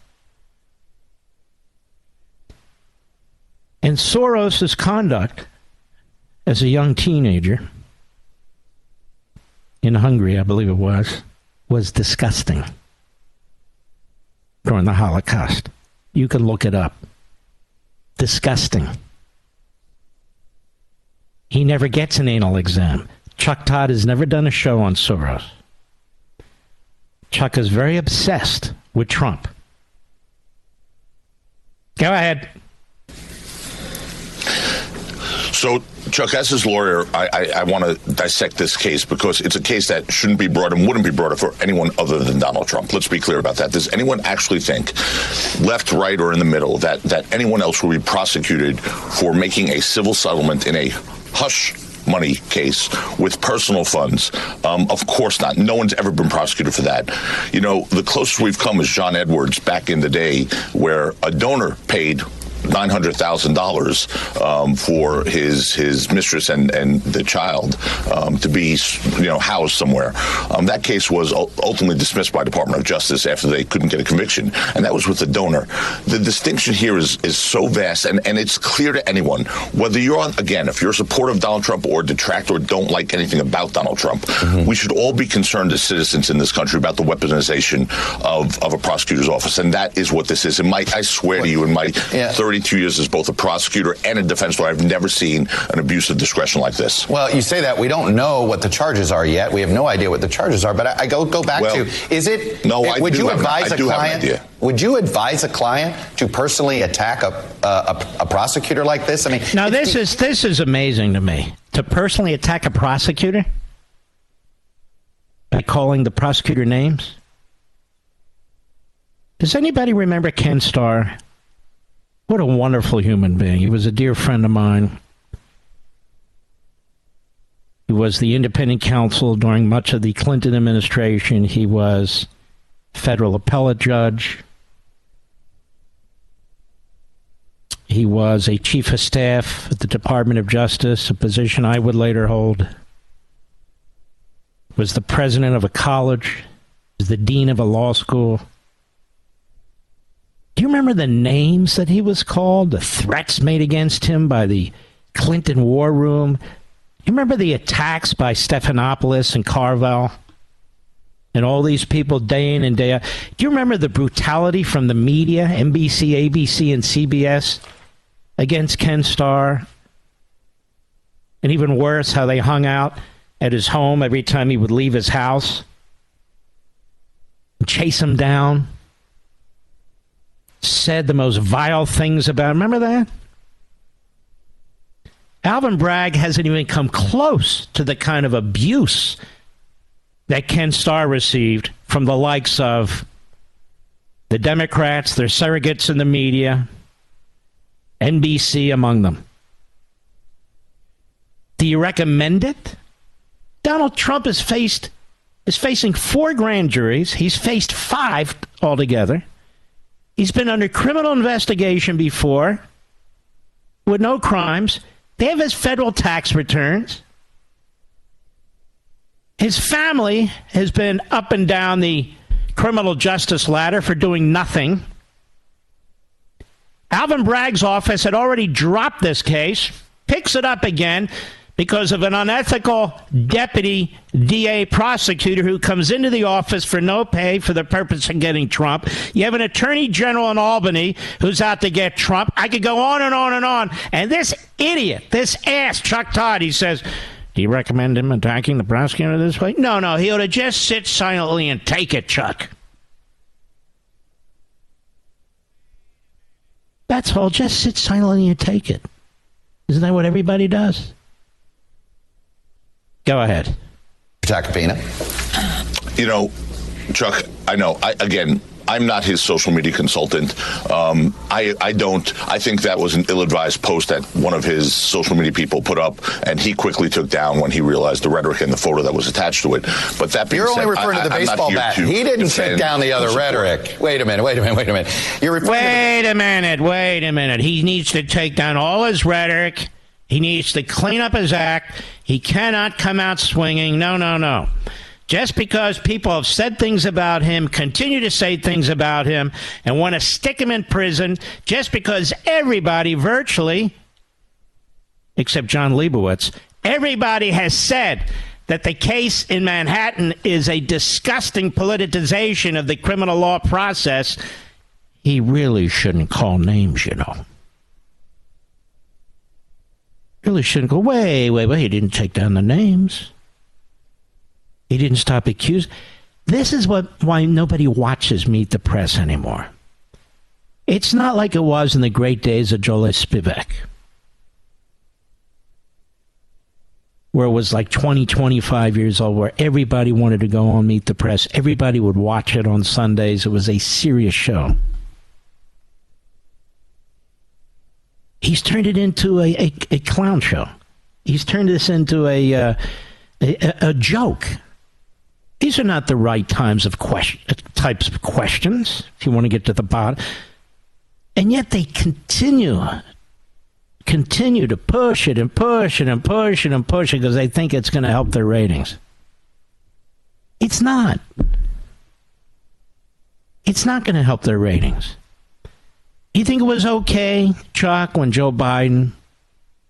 And Soros' conduct as a young teenager in Hungary, I believe it was disgusting during the Holocaust. You can look it up. Disgusting. He never gets an anal exam. Chuck Todd has never done a show on Soros. Chuck is very obsessed with Trump. Go ahead. So, Chuck, as his lawyer, I want to dissect this case because it's a case that shouldn't be brought and wouldn't be brought up for anyone other than Donald Trump. Let's be clear about that. Does anyone actually think, left, right, or in the middle, that anyone else will be prosecuted for making a civil settlement in a hush money case with personal funds? Of course not. No one's ever been prosecuted for that. You know, the closest we've come is John Edwards back in the day, where a donor paid $900,000 for his mistress and the child to be housed somewhere. That case was ultimately dismissed by Department of Justice after they couldn't get a conviction, and that was with the donor. The distinction here is so vast, and it's clear to anyone, whether you're if you're a supporter of Donald Trump or detract or don't like anything about Donald Trump, we should all be concerned as citizens in this country about the weaponization of a prosecutor's office, and that is what this is. And I swear to you, in my 32 years as both a prosecutor and a defense lawyer, I've never seen an abuse of discretion like this. Well, you say that. We don't know what the charges are yet. We have no idea what the charges are. But I go back to, is it... No, would you advise a client... Would you advise a client to personally attack a prosecutor like this? I mean, now this is amazing to me. To personally attack a prosecutor by calling the prosecutor names. Does anybody remember Ken Starr? What a wonderful human being. He was a dear friend of mine. He was the independent counsel during much of the Clinton administration. He was federal appellate judge. He was a chief of staff at the Department of Justice, a position I would later hold. Was the president of a college. Was the dean of a law school. Do you remember the names that he was called? The threats made against him by the Clinton War Room? You remember the attacks by Stephanopoulos and Carvel? And all these people day in and day out. Do you remember the brutality from the media, NBC, ABC, and CBS, against Ken Starr? And even worse, how they hung out at his home every time he would leave his house. Chase him down. Said the most vile things about him. Remember that? Alvin Bragg hasn't even come close to the kind of abuse that Ken Starr received from the likes of the Democrats, their surrogates in the media, NBC among them. Do you recommend it? Donald Trump is facing 4 grand juries. He's faced 5 altogether. He's been under criminal investigation before with no crimes. They have his federal tax returns. His family has been up and down the criminal justice ladder for doing nothing. Alvin Bragg's office had already dropped this case, picks it up again because of an unethical deputy DA prosecutor who comes into the office for no pay for the purpose of getting Trump. You have an attorney general in Albany who's out to get Trump. I could go on and on and on. And this idiot, this ass, Chuck Todd, he says, do you recommend him attacking the prosecutor this way? No, he ought to just sit silently and take it, Chuck. That's all. Just sit silently and take it. Isn't that what everybody does? Go ahead. Tacopina. You know, Chuck, I know. I'm not his social media consultant. I think that was an ill-advised post that one of his social media people put up, and he quickly took down when he realized the rhetoric and the photo that was attached to it. But that being You're said, only referring to the baseball bat. He didn't take down the other rhetoric. Wait a minute. You're referring Wait a minute. He needs to take down all his rhetoric. He needs to clean up his act. He cannot come out swinging. No. Just because people have said things about him, continue to say things about him, and want to stick him in prison, just because everybody virtually, except John Leibowitz, everybody has said that the case in Manhattan is a disgusting politicization of the criminal law process, he really shouldn't call names, you know. Really shouldn't go, wait, he didn't take down the names. He didn't stop accusing. This is why nobody watches Meet the Press anymore. It's not like it was in the great days of Joel Spivak, where it was like 20, 25 years old, where everybody wanted to go on Meet the Press. Everybody would watch it on Sundays. It was a serious show. He's turned it into a clown show. He's turned this into a joke. These are not the right types of questions, if you want to get to the bottom. And yet they continue to push it because they think it's going to help their ratings. It's not. It's not going to help their ratings. You think it was okay, Chuck, when Joe Biden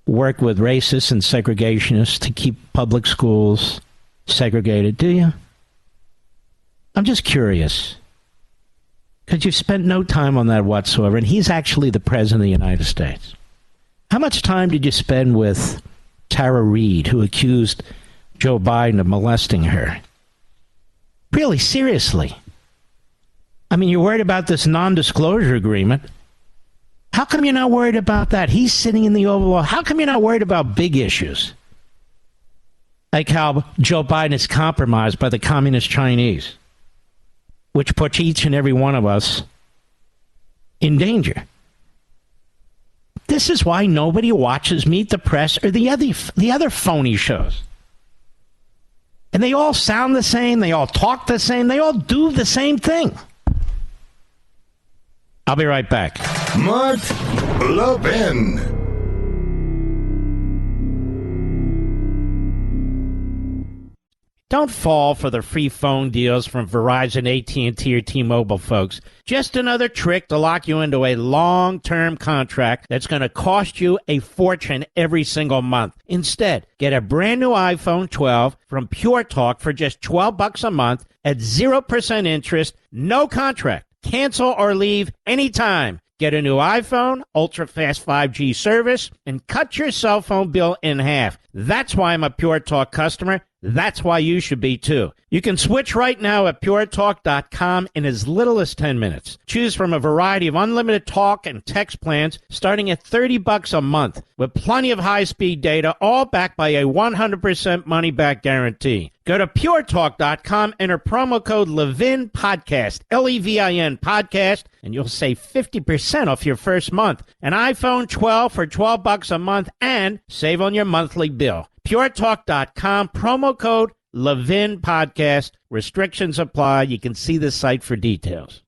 worked with racists and segregationists to keep public schools segregated, do you? I'm just curious, because you've spent no time on that whatsoever, and he's actually the president of the United States. How much time did you spend with Tara Reid, who accused Joe Biden of molesting her? Really, seriously. I mean, you're worried about this non-disclosure agreement. How come you're not worried about that? He's sitting in the Oval Office. How come you're not worried about big issues? Like how Joe Biden is compromised by the communist Chinese, which puts each and every one of us in danger. This is why nobody watches Meet the Press or the other phony shows. And they all sound the same. They all talk the same. They all do the same thing. I'll be right back. Mark Levin. Don't fall for the free phone deals from Verizon, AT&T, or T-Mobile, folks. Just another trick to lock you into a long-term contract that's going to cost you a fortune every single month. Instead, get a brand new iPhone 12 from Pure Talk for just $12 a month at 0% interest, no contract. Cancel or leave anytime. Get a new iPhone, ultra-fast 5G service, and cut your cell phone bill in half. That's why I'm a Pure Talk customer. That's why you should be too. You can switch right now at puretalk.com in as little as 10 minutes. Choose from a variety of unlimited talk and text plans starting at $30 a month with plenty of high-speed data, all backed by a 100% money-back guarantee. Go to puretalk.com, enter promo code Levin Podcast, Levin Podcast, and you'll save 50% off your first month. An iPhone 12 for $12 a month and save on your monthly bill. puretalk.com, promo code Levin Podcast. Restrictions apply. You can see the site for details.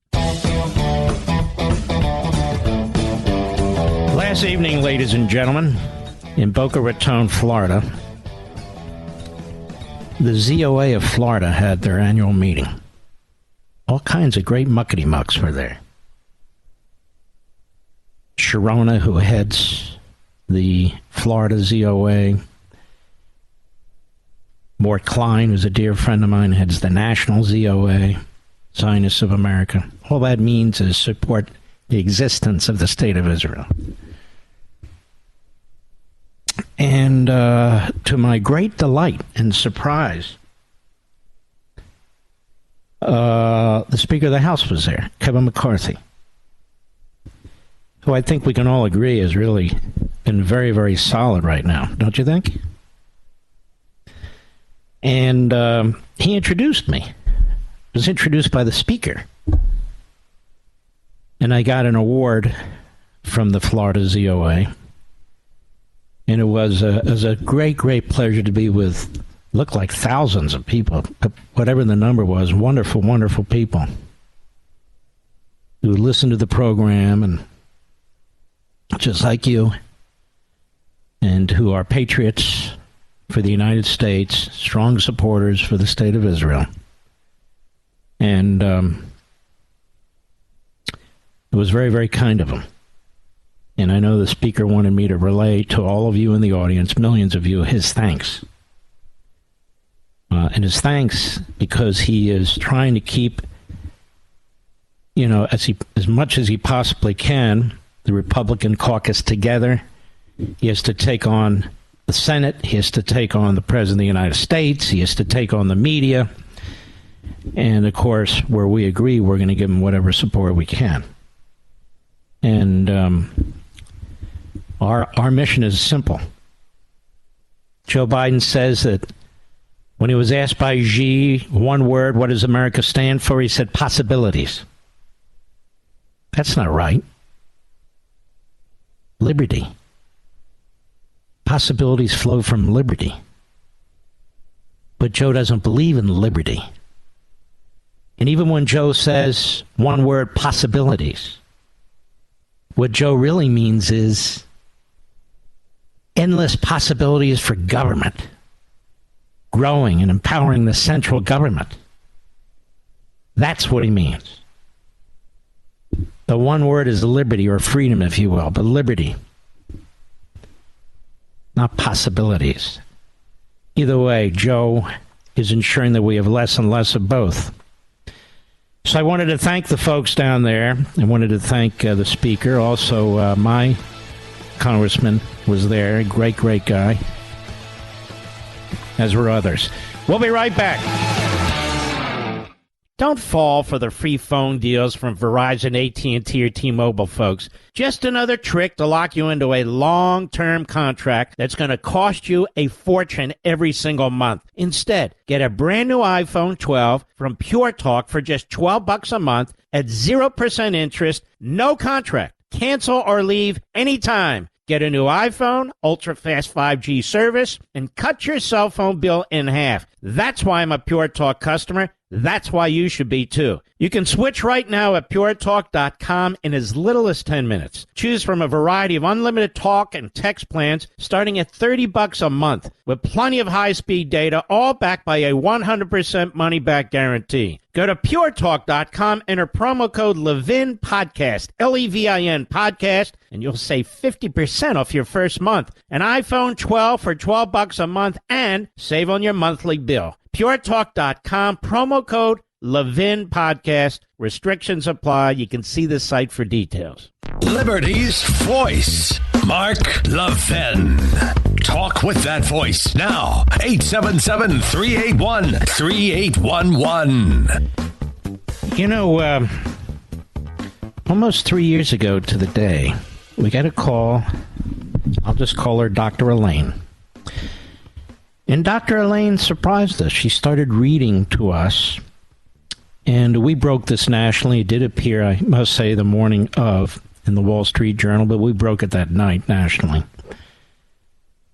Last evening, ladies and gentlemen, in Boca Raton, Florida, the ZOA of Florida had their annual meeting. All kinds of great muckety-mucks were there. Sharona, who heads the Florida ZOA. Mort Klein, who's a dear friend of mine, heads the National ZOA, Zionists of America. All that means is support the existence of the State of Israel. And to my great delight and surprise, the Speaker of the House was there, Kevin McCarthy, who I think we can all agree has really been very, very solid right now, don't you think? And he introduced me. I was introduced by the Speaker. And I got an award from the Florida ZOA. And it was a great, great pleasure to be with, looked like thousands of people, whatever the number was, wonderful, wonderful people who listened to the program and just like you, and who are patriots for the United States, strong supporters for the State of Israel. And it was very, very kind of them. And I know the Speaker wanted me to relay to all of you in the audience, millions of you, his thanks. And his thanks because he is trying to keep, as much as he possibly can, the Republican caucus together. He has to take on the Senate. He has to take on the President of the United States. He has to take on the media. And, of course, where we agree, we're going to give him whatever support we can. And our mission is simple. Joe Biden says that when he was asked by Xi, one word, what does America stand for? He said possibilities. That's not right. Liberty. Possibilities flow from liberty. But Joe doesn't believe in liberty. And even when Joe says one word, possibilities, what Joe really means is endless possibilities for government, growing and empowering the central government. That's what he means. The one word is liberty, or freedom, if you will, but liberty, not possibilities. Either way, Joe is ensuring that we have less and less of both. So I wanted to thank the folks down there. I wanted to thank the Speaker. Also, my congressman was there, a great, great guy, as were others. We'll be right back. Don't fall for the free phone deals from Verizon, AT&T, or T-Mobile, folks. Just another trick to lock you into a long-term contract that's going to cost you a fortune every single month. Instead, get a brand new iPhone 12 from Pure Talk for just $12 a month at 0% interest, no contract. Cancel or leave anytime. Get a new iPhone, ultra-fast 5G service, and cut your cell phone bill in half. That's why I'm a Pure Talk customer. That's why you should be, too. You can switch right now at puretalk.com in as little as 10 minutes. Choose from a variety of unlimited talk and text plans starting at $30 a month with plenty of high-speed data, all backed by a 100% money-back guarantee. Go to puretalk.com, enter promo code Levin Podcast, Levin Podcast, and you'll save 50% off your first month. An iPhone 12 for $12 a month and save on your monthly bill. puretalk.com, promo code Levin Podcast. Restrictions apply. You can see the site for details. Liberty's voice, Mark Levin. Talk with that voice now. 877-381-3811. Almost 3 years ago to the day, we got a call. I'll just call her Dr. Elaine. And Dr. Elaine surprised us. She started reading to us, and we broke this nationally. It did appear, I must say, the morning of in the Wall Street Journal, but we broke it that night nationally.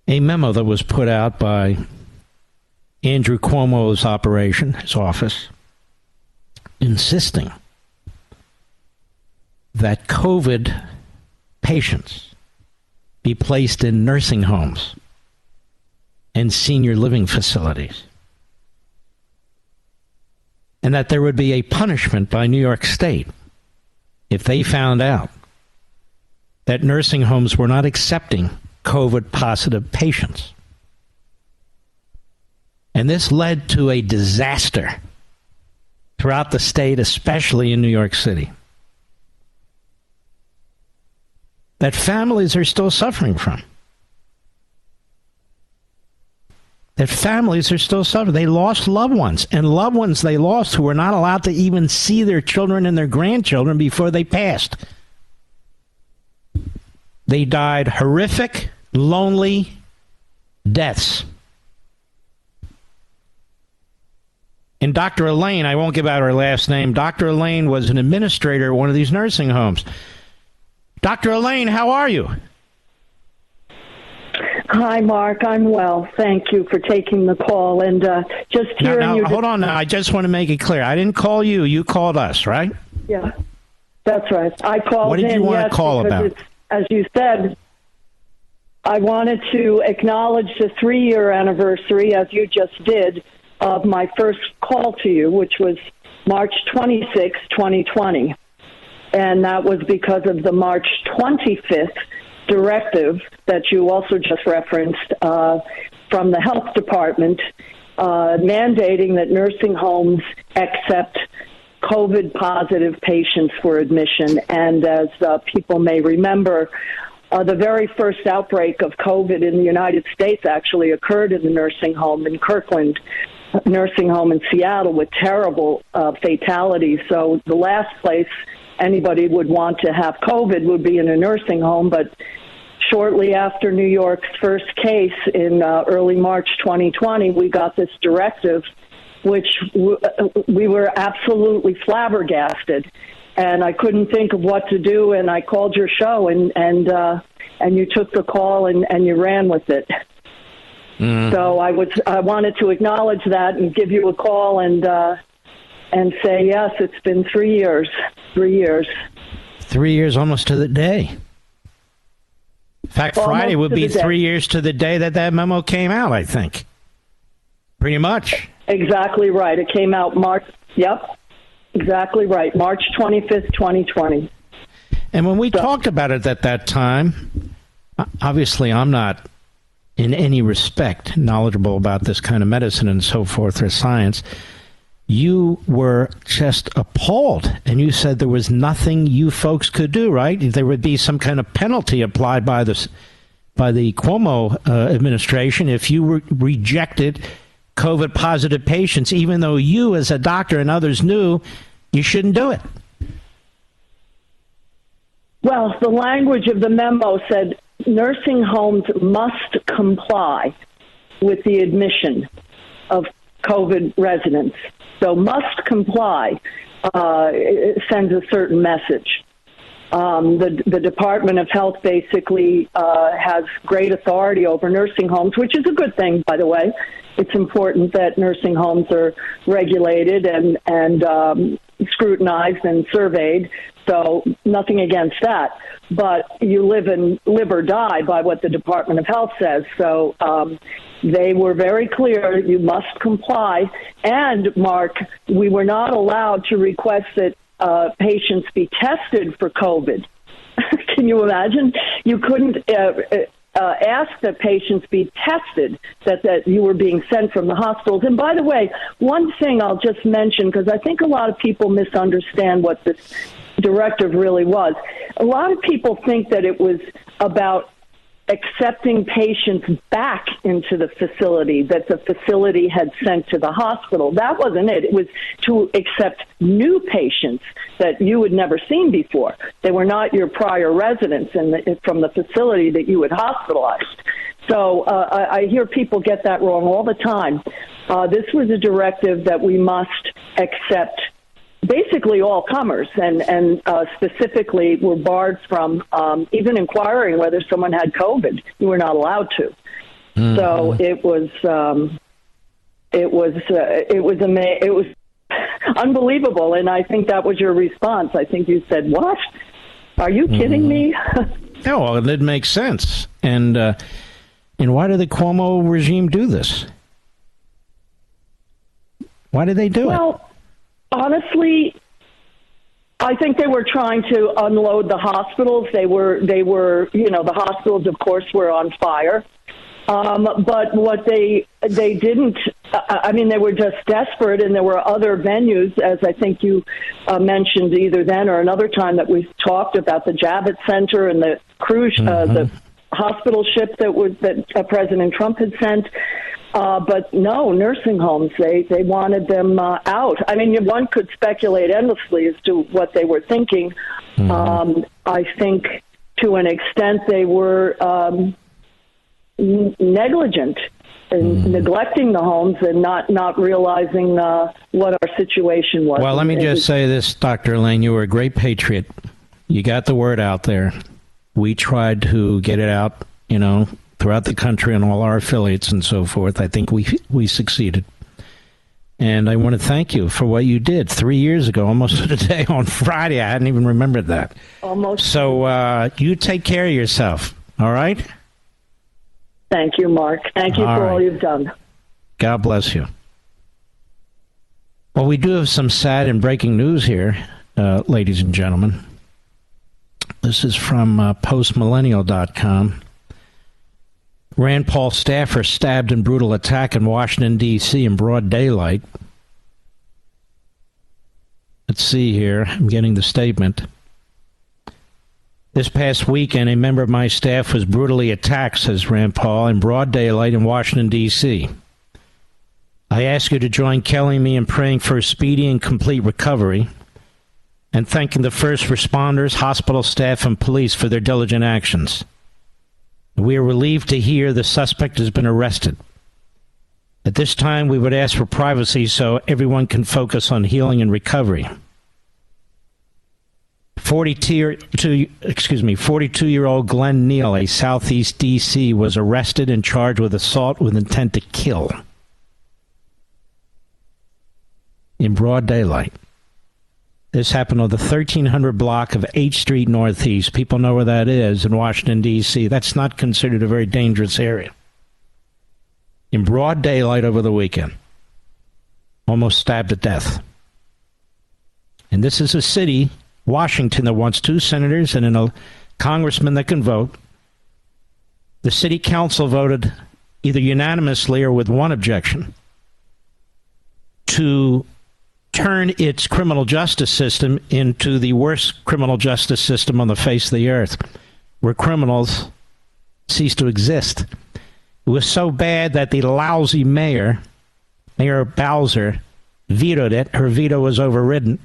A memo that was put out by Andrew Cuomo's operation, his office, insisting that COVID patients be placed in nursing homes and senior living facilities. And that there would be a punishment by New York State if they found out that nursing homes were not accepting COVID-positive patients. And this led to a disaster throughout the state, especially in New York City, that families are still suffering from. That families are still suffering. They lost loved ones, and loved ones they lost who were not allowed to even see their children and their grandchildren before they passed. They died horrific, lonely deaths. And Dr. Elaine, I won't give out her last name, Dr. Elaine was an administrator at one of these nursing homes. Dr. Elaine, how are you? Hi, Mark. I'm well. Thank you for taking the call. And just hearing you... Hold on. Now. I just want to make it clear. I didn't call you. You called us, right? Yeah, that's right. I called in. What did you want to call about? As you said, I wanted to acknowledge the 3-year anniversary, as you just did, of my first call to you, which was March 26, 2020. And that was because of the March 25th directive that you also just referenced from the health department mandating that nursing homes accept COVID-positive patients for admission. And as people may remember, the very first outbreak of COVID in the United States actually occurred in the nursing home in Kirkland nursing home in Seattle with terrible fatalities. So the last place anybody would want to have COVID would be in a nursing home. But shortly after New York's first case in early March 2020, we got this directive, which we were absolutely flabbergasted. And I couldn't think of what to do, and I called your show, and you took the call and you ran with it. So I wanted to acknowledge that and give you a call and say, yes, it's been 3 years. 3 years. 3 years almost to the day. In fact, Friday would be 3 years to the day that memo came out, I think. Pretty much. Exactly right. It came out March. Yep. Exactly right. March 25th, 2020. And when we talked about it at that time, obviously I'm not in any respect knowledgeable about this kind of medicine and so forth or science. You were just appalled, and you said there was nothing you folks could do, right? There would be some kind of penalty applied by the Cuomo administration if you rejected COVID-positive patients, even though you as a doctor and others knew you shouldn't do it. Well, the language of the memo said nursing homes must comply with the admission of COVID residents. So must comply sends a certain message. The Department of Health basically has great authority over nursing homes, which is a good thing, by the way. It's important that nursing homes are regulated and scrutinized and surveyed. So nothing against that. But you live or die by what the Department of Health says. So they were very clear, you must comply. And, Mark, we were not allowed to request that patients be tested for COVID. Can you imagine? You couldn't ask that patients be tested, that you were being sent from the hospitals. And by the way, one thing I'll just mention, because I think a lot of people misunderstand what this directive really was. A lot of people think that it was about accepting patients back into the facility that the facility had sent to the hospital. That wasn't it. It was to accept new patients that you had never seen before. They were not your prior residents from the facility that you had hospitalized. So I hear people get that wrong all the time. This was a directive that we must accept basically all comers, and specifically were barred from even inquiring whether someone had COVID. You were not allowed to. Mm-hmm. So it was unbelievable, and I think that was your response. I think you said, "What? Are you kidding me?" No, well, it didn't make sense. And why did the Cuomo regime do this? Why did they do it? Well, honestly, I think they were trying to unload the hospitals. They were, the hospitals, of course, were on fire. But what they didn't, they were just desperate, and there were other venues, as I think you mentioned either then or another time that we talked about the Javits Center and the cruise, the hospital ship that President Trump had sent. But no, nursing homes, they wanted them out. I mean, one could speculate endlessly as to what they were thinking. I think to an extent they were negligent in neglecting the homes and not realizing what our situation was. Well, let me just say this, Dr. Elaine, you were a great patriot. You got the word out there. We tried to get it out, throughout the country and all our affiliates and so forth. I think we succeeded. And I want to thank you for what you did 3 years ago, almost to the day on Friday. I hadn't even remembered that. Almost. So you take care of yourself, all right? Thank you, Mark. Thank you for all you've done. God bless you. Well, we do have some sad and breaking news here, ladies and gentlemen. This is from postmillennial.com. Rand Paul staffer stabbed in brutal attack in Washington, D.C. in broad daylight. Let's see here. I'm getting the statement. This past weekend, a member of my staff was brutally attacked, says Rand Paul, in broad daylight in Washington, D.C. I ask you to join Kelly and me in praying for a speedy and complete recovery and thanking the first responders, hospital staff, and police for their diligent actions. We are relieved to hear the suspect has been arrested. At this time, we would ask for privacy so everyone can focus on healing and recovery. 42-year-old Glenn Neal, a Southeast D.C., was arrested and charged with assault with intent to kill in broad daylight. This happened on the 1300 block of 8th Street Northeast. People know where that is in Washington, D.C. That's not considered a very dangerous area. In broad daylight over the weekend. Almost stabbed to death. And this is a city, Washington, that wants 2 senators and a congressman that can vote. The city council voted either unanimously or with one objection to turn its criminal justice system into the worst criminal justice system on the face of the earth, where criminals cease to exist. It was so bad that the lousy Mayor Bowser, vetoed it. Her veto was overridden.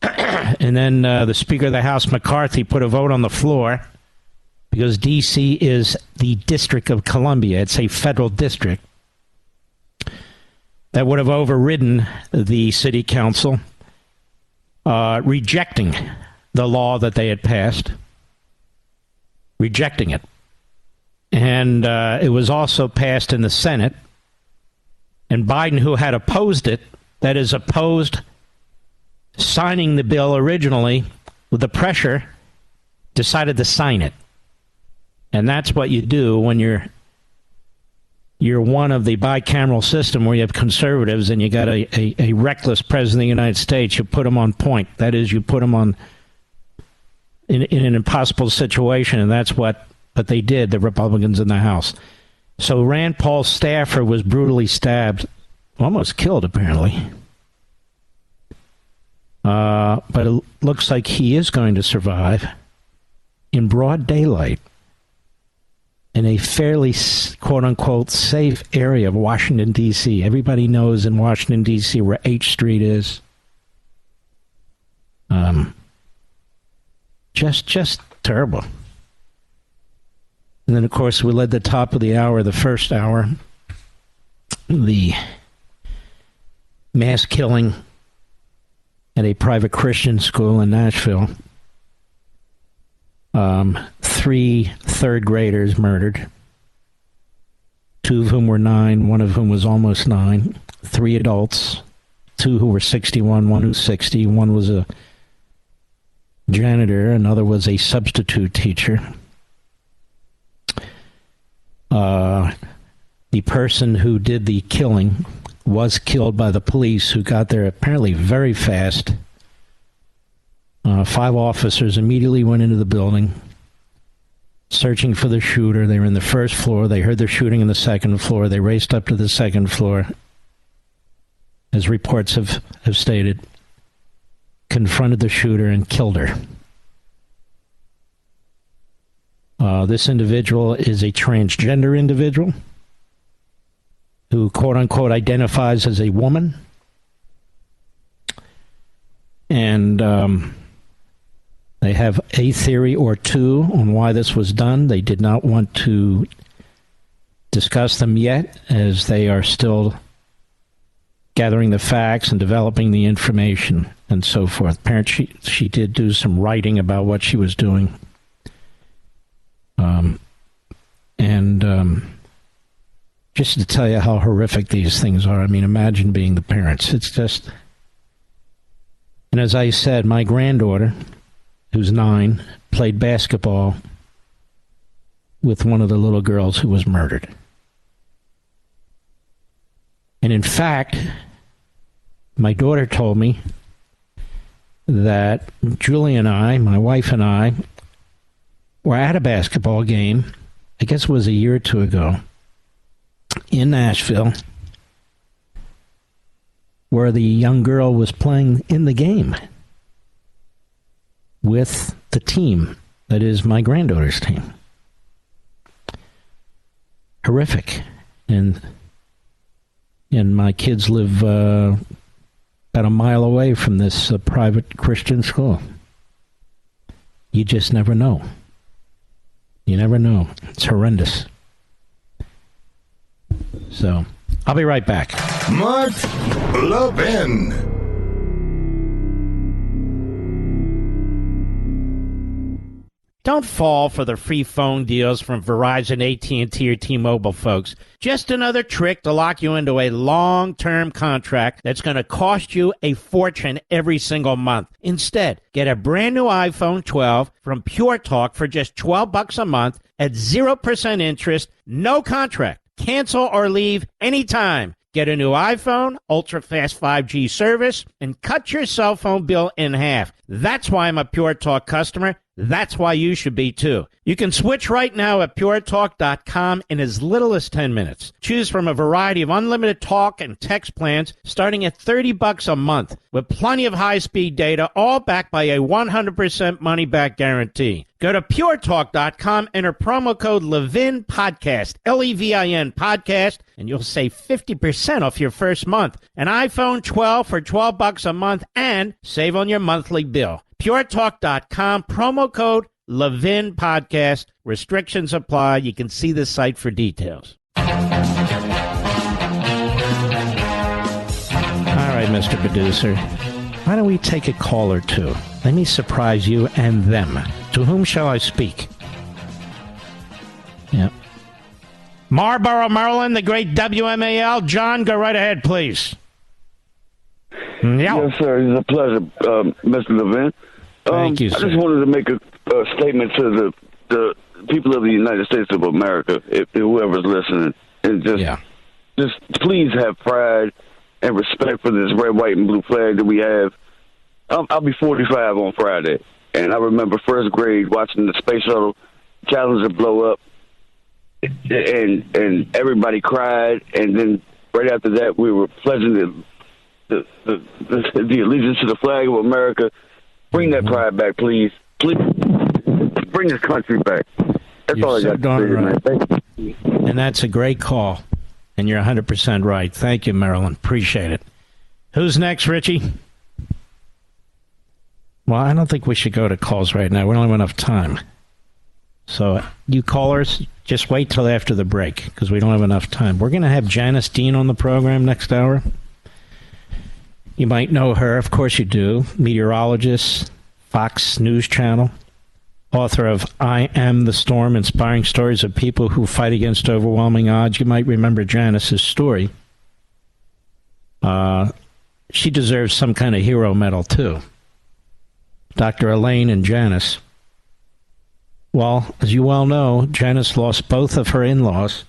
And then the Speaker of the House, McCarthy, put a vote on the floor because D.C. is the District of Columbia. It's a federal district. That would have overridden the city council, rejecting the law that they had passed, rejecting it. And it was also passed in the Senate. And Biden, who had opposed it, that is opposed signing the bill originally with the pressure, decided to sign it. And that's what you do when you're one of the bicameral system where you have conservatives and you got a reckless president of the United States. You put them on point. That is, you put them on in an impossible situation, and that's what they did, the Republicans in the House. So Rand Paul's staffer was brutally stabbed, almost killed, apparently. But it looks like he is going to survive in broad daylight in a fairly, quote-unquote, safe area of Washington, D.C. Everybody knows in Washington, D.C. where H Street is. Just terrible. And then, of course, we led the top of the hour, the first hour, the mass killing at a private Christian school in Nashville. 3 third graders murdered. 2 of whom were 9, 1 of whom was almost 9. 3 adults, 2 who were 61, 1 who's 60. 1 was a janitor, another was a substitute teacher. The person who did the killing was killed by the police, who got there apparently very fast. 5 officers immediately went into the building, searching for the shooter. They were in the first floor. They heard the shooting in the second floor. They raced up to the second floor, as reports have stated, confronted the shooter and killed her. This individual is a transgender individual who, quote-unquote, identifies as a woman. And they have a theory or two on why this was done. They did not want to discuss them yet, as they are still gathering the facts and developing the information and so forth. Apparently, she did do some writing about what she was doing. Just to tell you how horrific these things are, I mean, imagine being the parents. It's just... And as I said, my granddaughter, who's 9, played basketball with one of the little girls who was murdered. And in fact, my daughter told me that Julie and I, my wife and I, were at a basketball game, I guess it was a year or two ago, in Nashville, where the young girl was playing in the game with the team that is my granddaughter's team. Horrific. And my kids live about a mile away from this private Christian school. You just never know. You never know. It's horrendous. So, I'll be right back. Mark Levin. Don't fall for the free phone deals from Verizon, AT&T, or T-Mobile, folks. Just another trick to lock you into a long-term contract that's going to cost you a fortune every single month. Instead, get a brand new iPhone 12 from Pure Talk for just $12 a month at 0% interest, no contract. Cancel or leave anytime. Get a new iPhone, ultra-fast 5G service, and cut your cell phone bill in half. That's why I'm a Pure Talk customer. That's why you should be too. You can switch right now at puretalk.com in as little as 10 minutes. Choose from a variety of unlimited talk and text plans starting at $30 a month with plenty of high-speed data, all backed by a 100% money-back guarantee. Go to puretalk.com, enter promo code Levin Podcast, Levin Podcast, and you'll save 50% off your first month. An iPhone 12 for $12 a month and save on your monthly bill. puretalk.com, promo code Levin Podcast. Restrictions apply. You can see the site for details. All right, Mr. Producer. Why don't we take a call or two? Let me surprise you and them. To whom shall I speak? Yeah. Marlboro, Maryland, the great WMAL. John, go right ahead, please. Yes, sir. It's a pleasure, Mr. Levin. Thank you, sir. I just wanted to make a statement to the people of the United States of America, if whoever's listening, and just please have pride and respect for this red, white, and blue flag that we have. I'll be 45 on Friday, and I remember first grade watching the Space Shuttle Challenger blow up, and everybody cried, and then right after that we were pledging the allegiance to the flag of America. Bring that pride back, please. Please bring this country back. That's all I got to say, man. Thank you. And that's a great call. And you're 100% right. Thank you, Marilyn. Appreciate it. Who's next, Richie? Well, I don't think we should go to calls right now. We don't have enough time. So you callers, just wait till after the break because we don't have enough time. We're going to have Janice Dean on the program next hour. You might know her. Of course you do. Meteorologist, Fox News Channel, author of I Am the Storm, Inspiring Stories of People Who Fight Against Overwhelming Odds. You might remember Janice's story. She deserves some kind of hero medal, too. Dr. Elaine and Janice. Well, as you well know, Janice lost both of her in-laws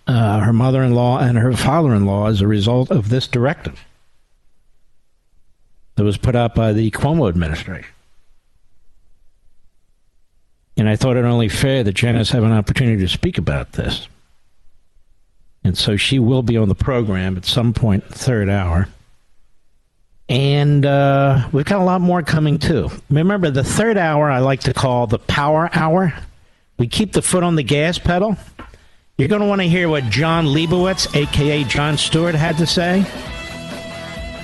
her mother-in-law and her father-in-law as a result of this directive that was put out by the Cuomo administration. And I thought it only fair that Janice have an opportunity to speak about this. And so she will be on the program at some point in the third hour. And we've got a lot more coming, too. Remember, the third hour I like to call the power hour. We keep the foot on the gas pedal. You're going to want to hear what John Leibowitz, a.k.a. Jon Stewart, had to say.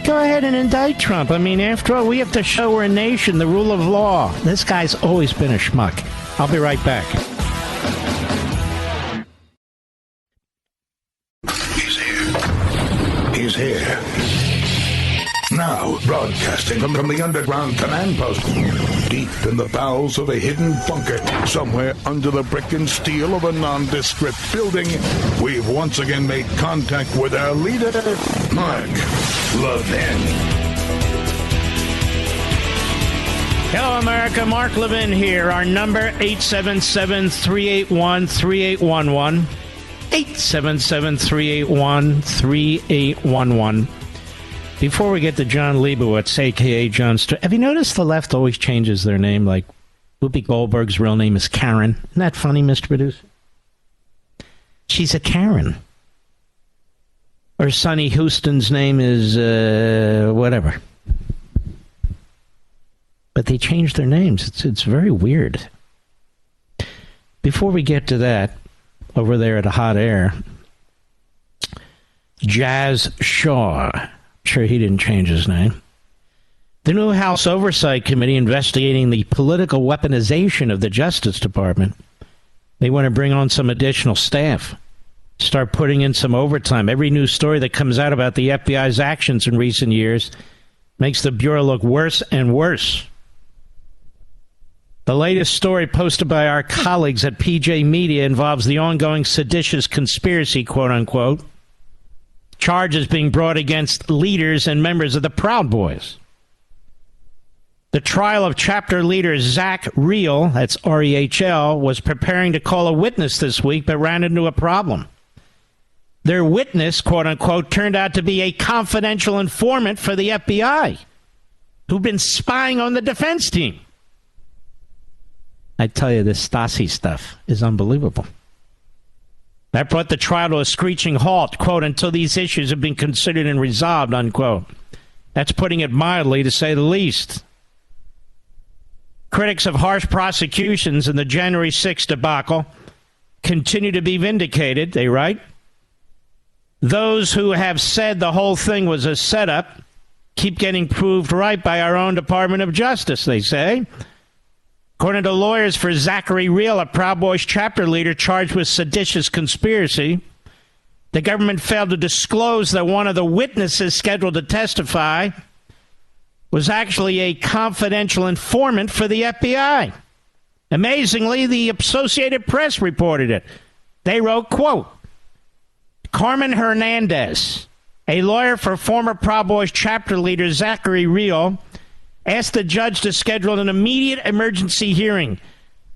Go ahead and indict Trump. I mean, after all, we have to show we're a nation, the rule of law. This guy's always been a schmuck. I'll be right back. He's here. Now, broadcasting from the underground command post, deep in the bowels of a hidden bunker, somewhere under the brick and steel of a nondescript building, we've once again made contact with our leader, Mark Levin. Hello, America. Mark Levin here. Our number, 877-381-3811. 877-381-3811. Before we get to John Leibowitz, a.k.a. Jon Stewart, have you noticed the left always changes their name? Like Whoopi Goldberg's real name is Karen. Isn't that funny, Mr. Producer? She's a Karen. Or Sonny Houston's name is whatever. But they changed their names. It's very weird. Before we get to that, over there at Hot Air, Jazz Shaw. Sure, he didn't change his name. The new House Oversight Committee investigating the political weaponization of the Justice Department. They want to bring on some additional staff. Start putting in some overtime. Every news story that comes out about the FBI's actions in recent years makes the Bureau look worse and worse. The latest story posted by our colleagues at PJ Media involves the ongoing seditious conspiracy, quote-unquote, charges being brought against leaders and members of the Proud Boys. The trial of chapter leader Zach Reel, that's R-E-H-L, was preparing to call a witness this week, but ran into a problem. Their witness, quote-unquote, turned out to be a confidential informant for the FBI, who'd been spying on the defense team. I tell you, this Stasi stuff is unbelievable. That brought the trial to a screeching halt, quote, until these issues have been considered and resolved, unquote. That's putting it mildly, to say the least. Critics of harsh prosecutions in the January 6th debacle continue to be vindicated, they write. Those who have said the whole thing was a setup keep getting proved right by our own Department of Justice, they say. According to lawyers for Zachary Reel, a Proud Boys chapter leader charged with seditious conspiracy, the government failed to disclose that one of the witnesses scheduled to testify was actually a confidential informant for the FBI. Amazingly, the Associated Press reported it. They wrote, quote, Carmen Hernandez, a lawyer for former Proud Boys chapter leader Zachary Reel, asked the judge to schedule an immediate emergency hearing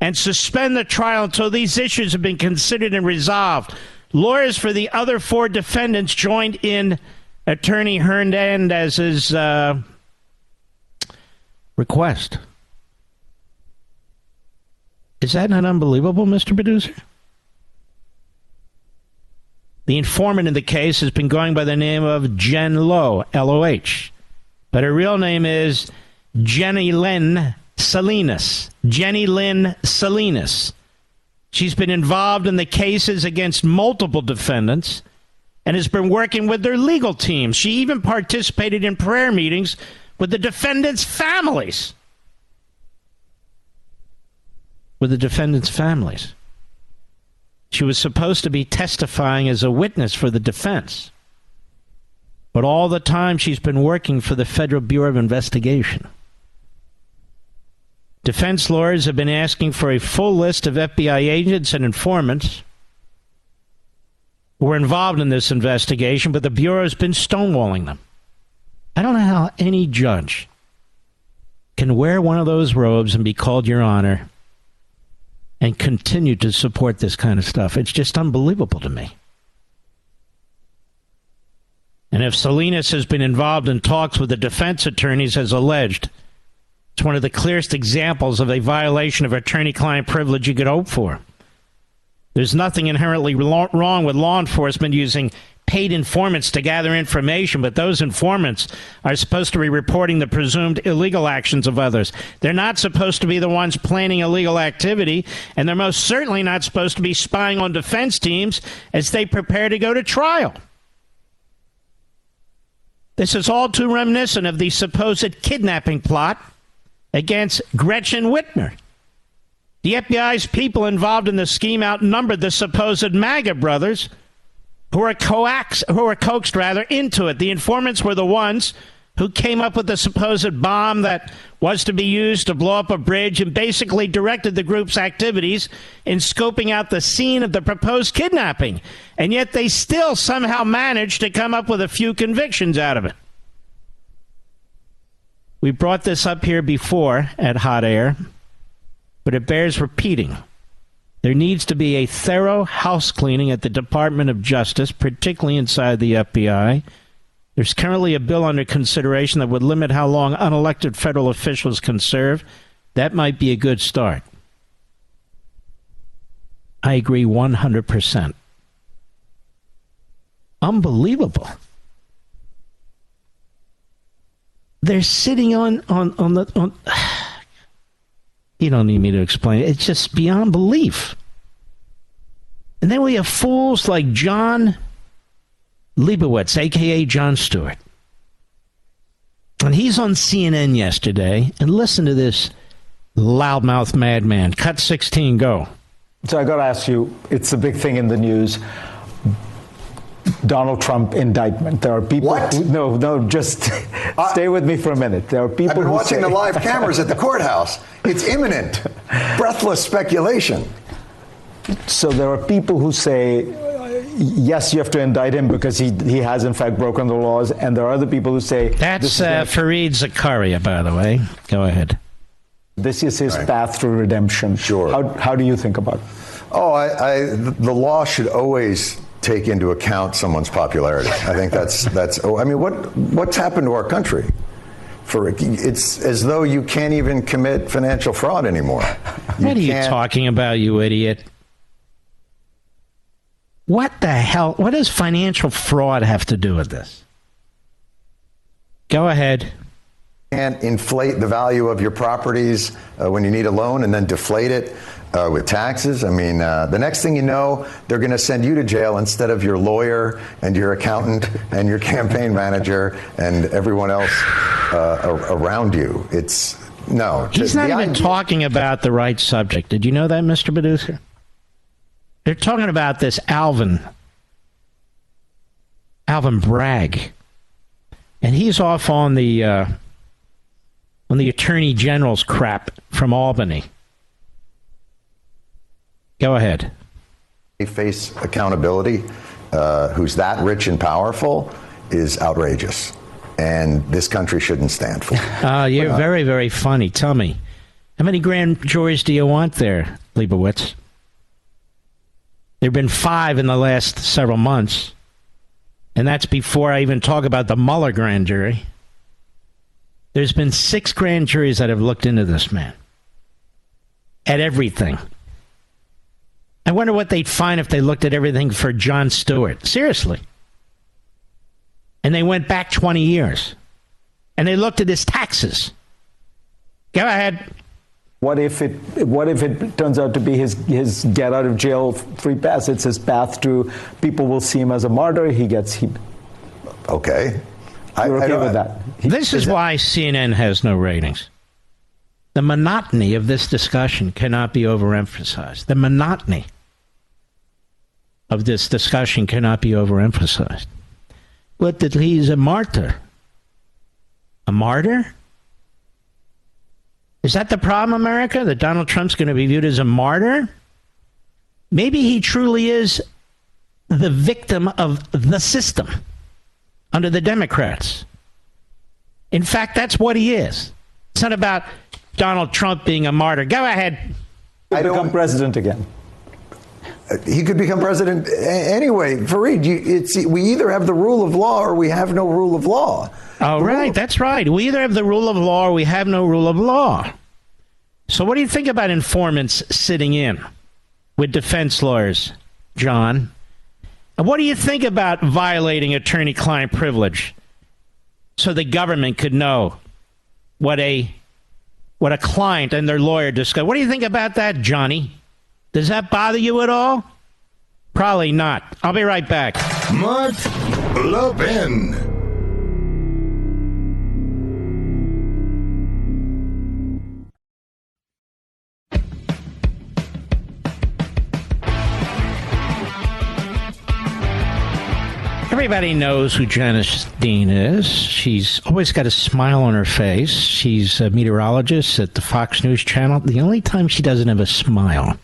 and suspend the trial until these issues have been considered and resolved. Lawyers for the other four defendants joined in Attorney Hernandez's request. Is that not unbelievable, Mr. Producer? The informant in the case has been going by the name of Jen Loh, L-O-H. But her real name is Jenny Lynn Salinas. Jenny Lynn Salinas. She's been involved in the cases against multiple defendants and has been working with their legal teams. She even participated in prayer meetings with the defendants' families. She was supposed to be testifying as a witness for the defense. But all the time she's been working for the Federal Bureau of Investigation. Defense lawyers have been asking for a full list of FBI agents and informants who were involved in this investigation, but the Bureau has been stonewalling them. I don't know how any judge can wear one of those robes and be called Your Honor and continue to support this kind of stuff. It's just unbelievable to me. And if Salinas has been involved in talks with the defense attorneys as alleged, it's one of the clearest examples of a violation of attorney-client privilege you could hope for. There's nothing inherently wrong with law enforcement using paid informants to gather information, but those informants are supposed to be reporting the presumed illegal actions of others. They're not supposed to be the ones planning illegal activity, and they're most certainly not supposed to be spying on defense teams as they prepare to go to trial. This is all too reminiscent of the supposed kidnapping plot against Gretchen Whitmer. The FBI's people involved in the scheme outnumbered the supposed MAGA brothers who were coaxed into it. The informants were the ones who came up with the supposed bomb that was to be used to blow up a bridge and basically directed the group's activities in scoping out the scene of the proposed kidnapping. And yet they still somehow managed to come up with a few convictions out of it. We brought this up here before at Hot Air, but it bears repeating. There needs to be a thorough house cleaning at the Department of Justice, particularly inside the FBI. There's currently a bill under consideration that would limit how long unelected federal officials can serve. That might be a good start. I agree 100%. Unbelievable. They're sitting on you don't need me to explain it. It's just beyond belief. And then we have fools like John Leibowitz, a.k.a. Jon Stewart. And he's on CNN yesterday. And listen to this loudmouth madman. Cut 16, go. So I got to ask you, it's a big thing in the news. Donald Trump indictment. There are people just stay with me for a minute. There are people I've been watching the live cameras at the courthouse. It's imminent. Breathless speculation. So there are people who say, yes, you have to indict him because he has in fact broken the laws, and there are other people who say that's Fareed Zakaria, by the way. Go ahead. This is his path to redemption. Sure. How do you think about it? The law should always take into account someone's popularity. I think that's. I mean, what's happened to our country? It's as though you can't even commit financial fraud anymore. What are you talking about, you idiot? What the hell? What does financial fraud have to do with this? Go ahead. Can't inflate the value of your properties when you need a loan and then deflate it with taxes. I mean, the next thing you know, they're going to send you to jail instead of your lawyer and your accountant and your campaign manager and everyone else around you. He's not even talking about the right subject. Did you know that, Mr. Producer? They're talking about this Alvin Bragg, and he's off on the Attorney General's crap from Albany. Go ahead. They face accountability. Who's that rich and powerful is outrageous, and this country shouldn't stand for it. You're very, very funny. Tell me, how many grand juries do you want there, Leibowitz? There have been 5 in the last several months, and that's before I even talk about the Mueller grand jury. There's been 6 grand juries that have looked into this man. At everything. I wonder what they'd find if they looked at everything for Jon Stewart. Seriously. And they went back 20 years. And they looked at his taxes. Go ahead. What if it turns out to be his get out of jail free pass? It's his path to people will see him as a martyr. Okay. You're okay with that? This is why CNN has no ratings. The monotony of this discussion cannot be overemphasized. The monotony of this discussion cannot be overemphasized. But that he's a martyr. A martyr? Is that the problem, America? That Donald Trump's going to be viewed as a martyr? Maybe he truly is the victim of the system under the Democrats. In fact, that's what he is. It's not about Donald Trump being a martyr. Go ahead. He'll become president again. he could become president anyway. Fareed, we either have the rule of law or we have no rule of law. Oh, right. That's right. We either have the rule of law or we have no rule of law. So what do you think about informants sitting in with defense lawyers, John? And what do you think about violating attorney-client privilege so the government could know what a client and their lawyer discuss? What do you think about that, Johnny? Does that bother you at all? Probably not. I'll be right back. Mark Levin. Everybody knows who Janice Dean is. She's always got a smile on her face. She's a meteorologist at the Fox News Channel. The only time she doesn't have a smile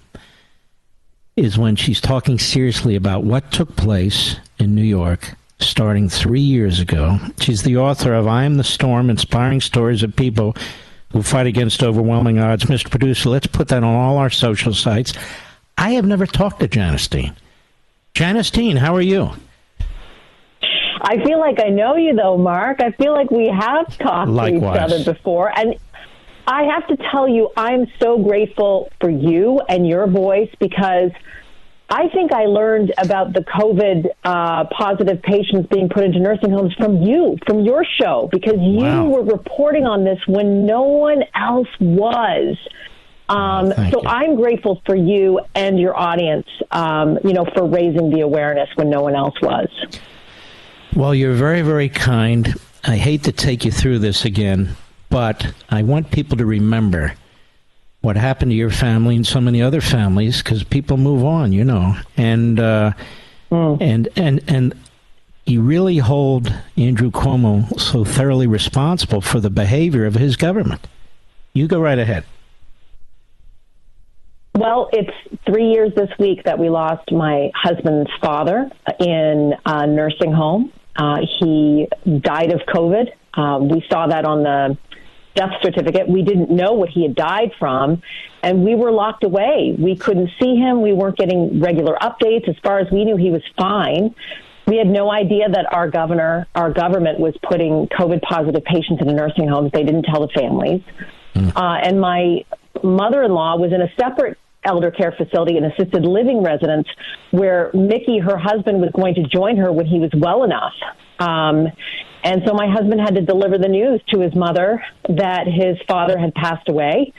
is when she's talking seriously about what took place in New York starting 3 years ago. She's the author of I Am the Storm, Inspiring Stories of People Who Fight Against Overwhelming Odds. Mr. Producer, let's put that on all our social sites. I have never talked to Janice Dean. Janice Dean, how are you? I feel like I know you, though, Mark. I feel like we have talked to each other before. And I have to tell you, I'm so grateful for you and your voice, because I think I learned about the COVID positive patients being put into nursing homes from you, from your show, because you were reporting on this when no one else was. So I'm grateful for you and your audience, for raising the awareness when no one else was. Well, you're very, very kind. I hate to take you through this again, but I want people to remember what happened to your family and so many other families, because people move on, and you really hold Andrew Cuomo so thoroughly responsible for the behavior of his government. You go right ahead. Well, it's 3 years this week that we lost my husband's father in a nursing home. He died of COVID. We saw that on the death certificate. We didn't know what he had died from, and we were locked away. We couldn't see him. We weren't getting regular updates. As far as we knew, he was fine. We had no idea that our government was putting COVID-positive patients into nursing homes. They didn't tell the families. And my mother-in-law was in a separate elder care facility, an assisted living residence, where Mickey, her husband, was going to join her when he was well enough. And so my husband had to deliver the news to his mother that his father had passed away.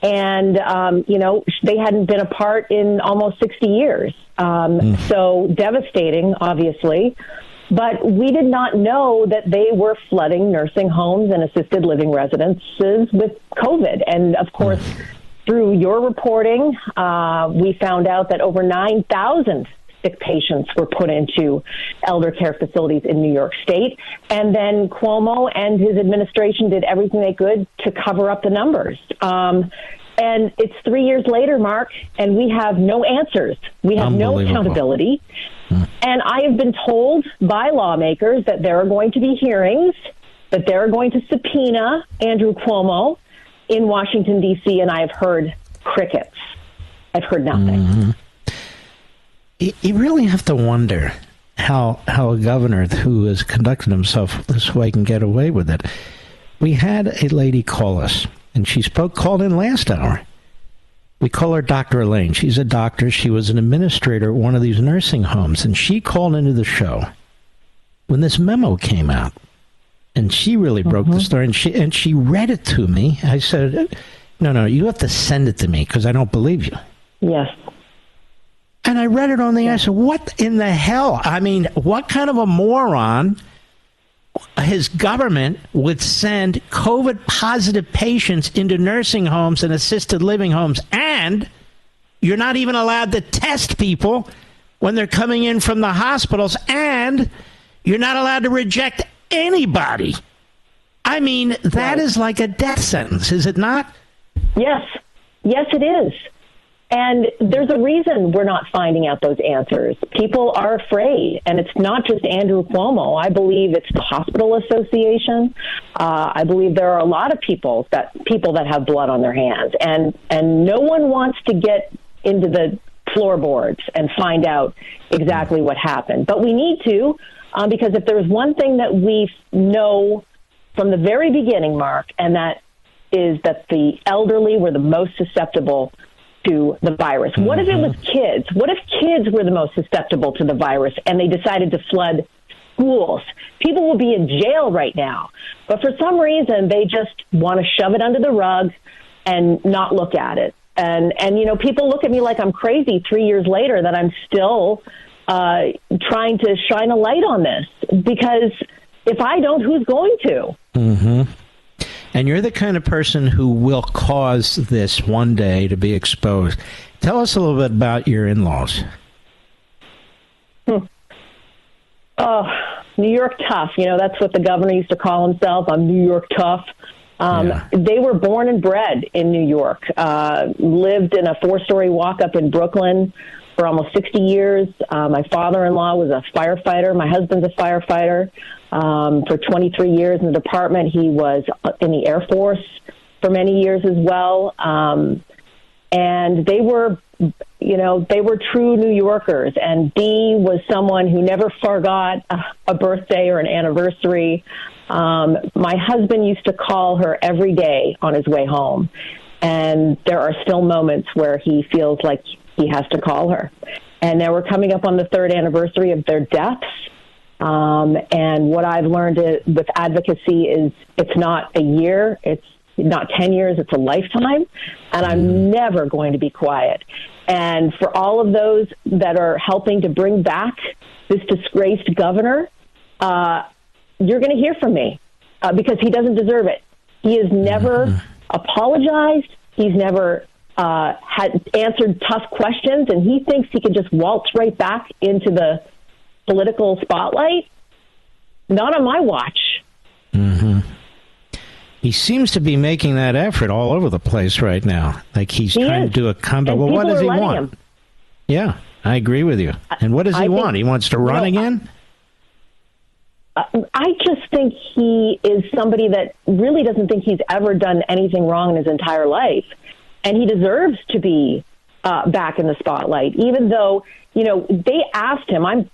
And, they hadn't been apart in almost 60 years. So devastating, obviously. But we did not know that they were flooding nursing homes and assisted living residences with COVID. And, of course, through your reporting, we found out that over 9,000 sick patients were put into elder care facilities in New York State. And then Cuomo and his administration did everything they could to cover up the numbers. And it's 3 years later, Mark, and we have no answers. We have no accountability. And I have been told by lawmakers that there are going to be hearings, that they're going to subpoena Andrew Cuomo in Washington, D.C., and I have heard crickets. I've heard nothing. You really have to wonder how a governor who has conducted himself this way can get away with it. We had a lady call us, and called in last hour. We call her Dr. Elaine. She's a doctor. She was an administrator at one of these nursing homes, and she called into the show when this memo came out. And she really broke the story, and she read it to me. I said, no, you have to send it to me because I don't believe you. Yes. And I read it on the air. I said, what in the hell? I mean, what kind of a moron, his government would send COVID-positive patients into nursing homes and assisted living homes, and you're not even allowed to test people when they're coming in from the hospitals, and you're not allowed to reject anybody. I mean, that is like a death sentence, is it not? Yes. Yes, it is. And there's a reason we're not finding out those answers. People are afraid, and it's not just Andrew Cuomo. I believe it's the Hospital Association. I believe there are a lot of people that have blood on their hands, and no one wants to get into the floorboards and find out exactly what happened. But we need to, because if there's one thing that we know from the very beginning, Mark, and that is that the elderly were the most susceptible to the virus. What if it was kids? What if kids were the most susceptible to the virus and they decided to flood schools? People will be in jail right now. But for some reason, they just want to shove it under the rug and not look at it. And people look at me like I'm crazy 3 years later that I'm still trying to shine a light on this. Because if I don't, who's going to? Mm-hmm. And you're the kind of person who will cause this one day to be exposed. Tell us a little bit about your in-laws. Oh, New York tough. That's what the governor used to call himself. I'm New York tough. They were born and bred in New York, lived in a 4-story walk-up in Brooklyn for almost 60 years. My father-in-law was a firefighter. My husband's a firefighter. For 23 years in the department. He was in the Air Force for many years as well. And they were true New Yorkers. And Dee was someone who never forgot a birthday or an anniversary. My husband used to call her every day on his way home. And there are still moments where he feels like he has to call her. And now we're coming up on the 3rd anniversary of their deaths. And what I've learned with advocacy is it's not a year, it's not 10 years, it's a lifetime. And I'm never going to be quiet. And for all of those that are helping to bring back this disgraced governor, you're going to hear from me because he doesn't deserve it. He has never apologized. He's never had answered tough questions. And he thinks he can just waltz right back into the political spotlight. Not on my watch. Mm-hmm. He seems to be making that effort all over the place right now. Like he's trying to do a comeback. Well, what does he want? Yeah, I agree with you. And what does he want? He wants to run again? I just think he is somebody that really doesn't think he's ever done anything wrong in his entire life. And he deserves to be back in the spotlight, even though, they asked him, I'm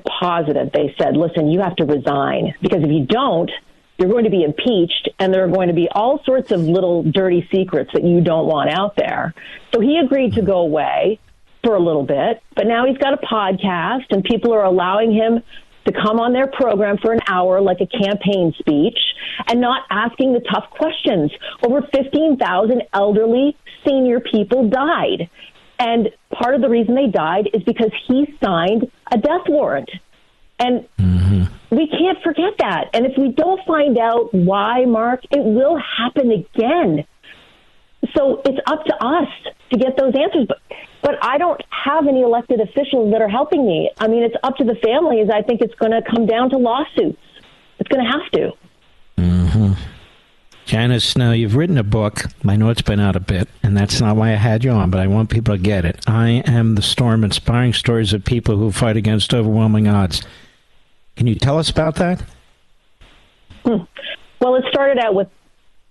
positive they said, listen, you have to resign because if you don't, you're going to be impeached and there are going to be all sorts of little dirty secrets that you don't want out there. So he agreed to go away for a little bit, but now he's got a podcast and people are allowing him to come on their program for an hour like a campaign speech and not asking the tough questions. Over 15,000 elderly senior people died. And part of the reason they died is because he signed a death warrant. And we can't forget that. And if we don't find out why, Mark, it will happen again. So it's up to us to get those answers. But I don't have any elected officials that are helping me. I mean, it's up to the families. I think it's going to come down to lawsuits. It's going to have to. Mm-hmm. Janice, now you've written a book. I know it's been out a bit, and that's not why I had you on, but I want people to get it. I Am the Storm, Inspiring Stories of People Who Fight Against Overwhelming Odds. Can you tell us about that? Well, it started out with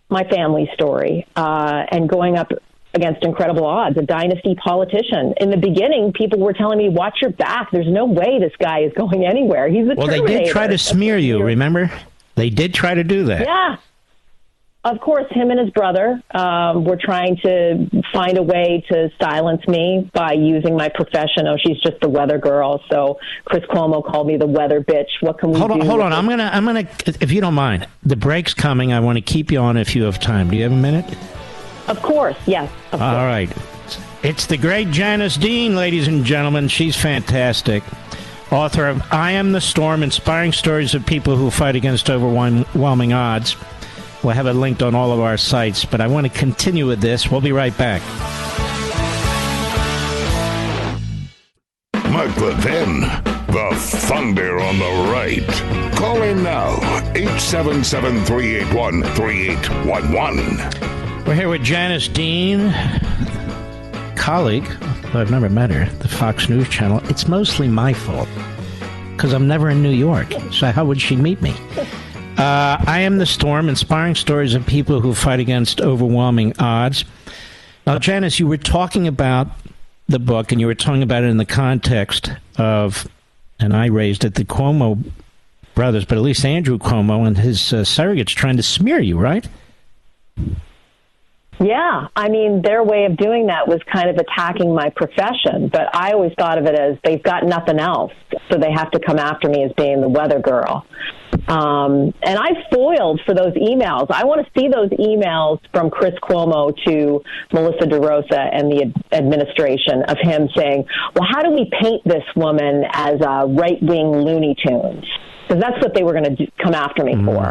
my family story and going up against incredible odds, a dynasty politician. In the beginning, people were telling me, watch your back. There's no way this guy is going anywhere. He's a Terminator. They did try to smear you, remember? They did try to do that. Yeah. Of course, him and his brother were trying to find a way to silence me by using my profession. Oh, she's just the weather girl. So Chris Cuomo called me the weather bitch. What can we do? Hold on. I'm gonna, if you don't mind, the break's coming. I want to keep you on if you have time. Do you have a minute? Of course, yes. Of course. All right. It's the great Janice Dean, ladies and gentlemen. She's fantastic. Author of I Am the Storm, Inspiring Stories of People Who Fight Against Overwhelming Odds. We'll have it linked on all of our sites, but I want to continue with this. We'll be right back. Mark Levin, the thunder on the right. Call in now, 877-381-3811. We're here with Janice Dean, colleague, though I've never met her, the Fox News Channel. It's mostly my fault, because I'm never in New York, so how would she meet me? I Am the Storm, Inspiring Stories of People Who Fight Against Overwhelming Odds. Now, Janice, you were talking about the book, and you were talking about it in the context of, and I raised it, the Cuomo brothers, but at least Andrew Cuomo and his surrogates trying to smear you, right? Yeah, I mean, their way of doing that was kind of attacking my profession, but I always thought of it as they've got nothing else, so they have to come after me as being the weather girl. And I foiled for those emails. I want to see those emails from Chris Cuomo to Melissa DeRosa and the administration of him saying, well, how do we paint this woman as a right-wing Looney Tunes? Because that's what they were going to come after me for.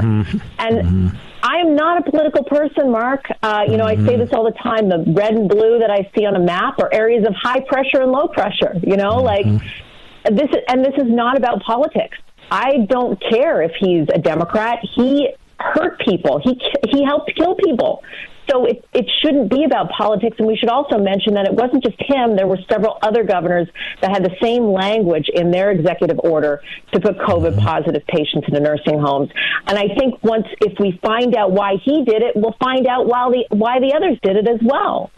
And I am not a political person, Mark. I say this all the time. The red and blue that I see on a map are areas of high pressure and low pressure. This is not about politics. I don't care if he's a Democrat. He hurt people. He helped kill people. So it shouldn't be about politics. And we should also mention that it wasn't just him. There were several other governors that had the same language in their executive order to put COVID positive patients into nursing homes. And I think if we find out why he did it, we'll find out why the others did it as well.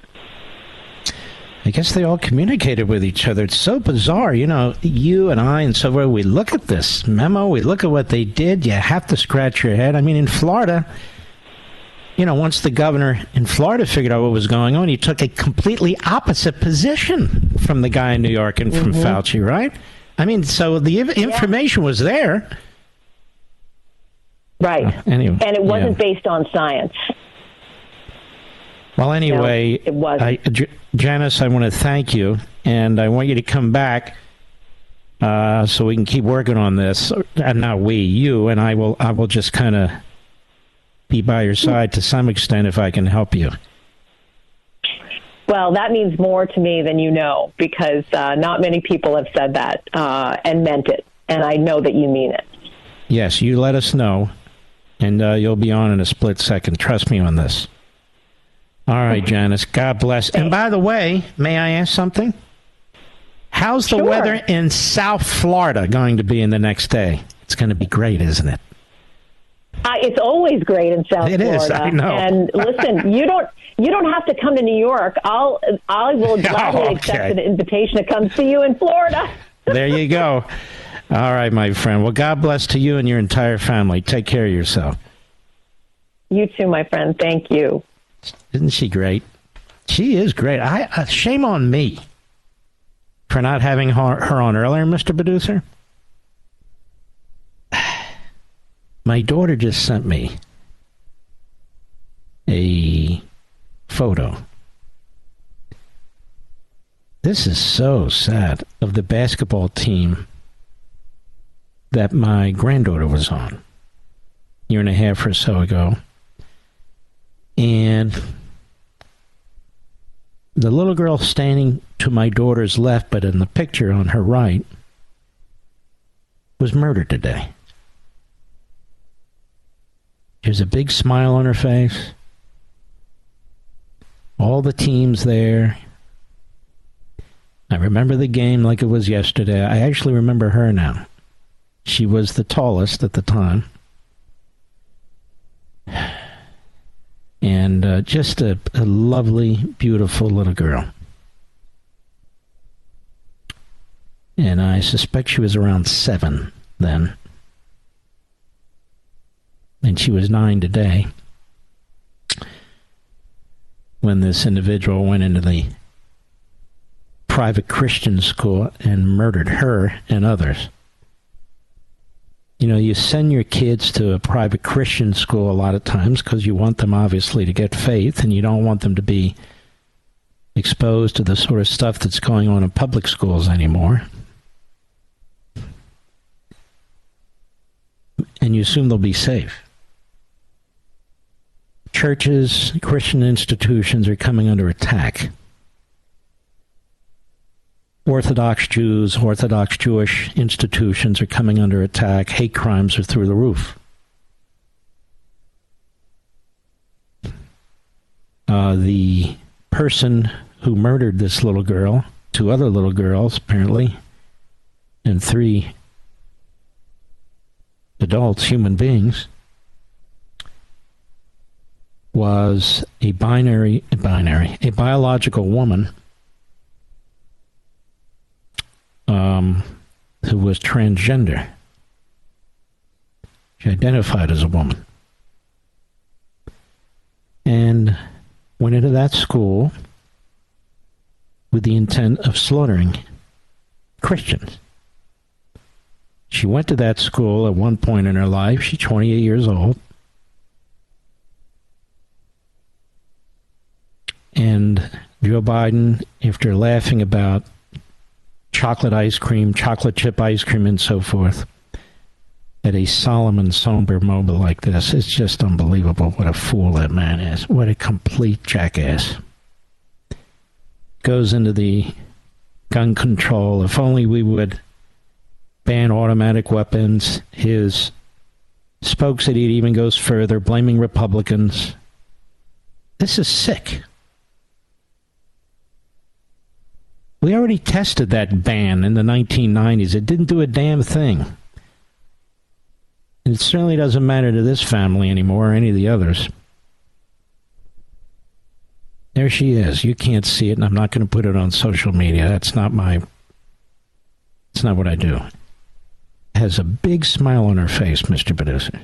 I guess they all communicated with each other. It's so bizarre. You and I and so forth, we look at this memo, we look at what they did, you have to scratch your head. I mean, in Florida, once the governor in Florida figured out what was going on, he took a completely opposite position from the guy in New York and from Fauci, right? I mean, so the information was there. Right. Anyway, and it wasn't based on science. Well, anyway, no, it wasn't. Janice, I want to thank you, and I want you to come back so we can keep working on this. And not we, you, and I will just kind of be by your side to some extent if I can help you. Well, that means more to me than you know, because not many people have said that and meant it, and I know that you mean it. Yes, you let us know, and you'll be on in a split second. Trust me on this. All right, Janice, God bless. And by the way, may I ask something? How's the weather in South Florida going to be in the next day? It's going to be great, isn't it? It's always great in South Florida. It is, I know. And listen, you don't have to come to New York. I will gladly accept an invitation to come see you in Florida. There you go. All right, my friend. Well, God bless to you and your entire family. Take care of yourself. You too, my friend. Thank you. Isn't she great? She is great. Shame on me for not having her on earlier, Mr. Producer. My daughter just sent me a photo. This is so sad, of the basketball team that my granddaughter was on a year and a half or so ago. And the little girl standing to my daughter's left, but in the picture on her right, was murdered today. There's a big smile on her face. All the teams there. I remember the game like it was yesterday. I actually remember her now. She was the tallest at the time. And just a lovely, beautiful little girl. And I suspect she was around 7 then. And she was 9 today when this individual went into the private Christian school and murdered her and others. You send your kids to a private Christian school a lot of times because you want them, obviously, to get faith, and you don't want them to be exposed to the sort of stuff that's going on in public schools anymore. And you assume they'll be safe. Churches, Christian institutions are coming under attack. Orthodox Jews, Orthodox Jewish institutions are coming under attack. Hate crimes are through the roof. The person who murdered this little girl, 2 other little girls, apparently, and 3 adults, human beings, was a biological woman who was transgender. She identified as a woman. And went into that school with the intent of slaughtering Christians. She went to that school at one point in her life. She's 28 years old. And Joe Biden, after laughing about chocolate ice cream, chocolate chip ice cream, and so forth, at a solemn and somber moment like this, it's just unbelievable what a fool that man is. What a complete jackass. Goes into the gun control. If only we would ban automatic weapons. His spokesman even goes further, blaming Republicans. This is sick. We already tested that ban in the 1990s. It didn't do a damn thing. And it certainly doesn't matter to this family anymore or any of the others. There she is. You can't see it, and I'm not going to put it on social media. It's not what I do. Has a big smile on her face, Mr. Producer.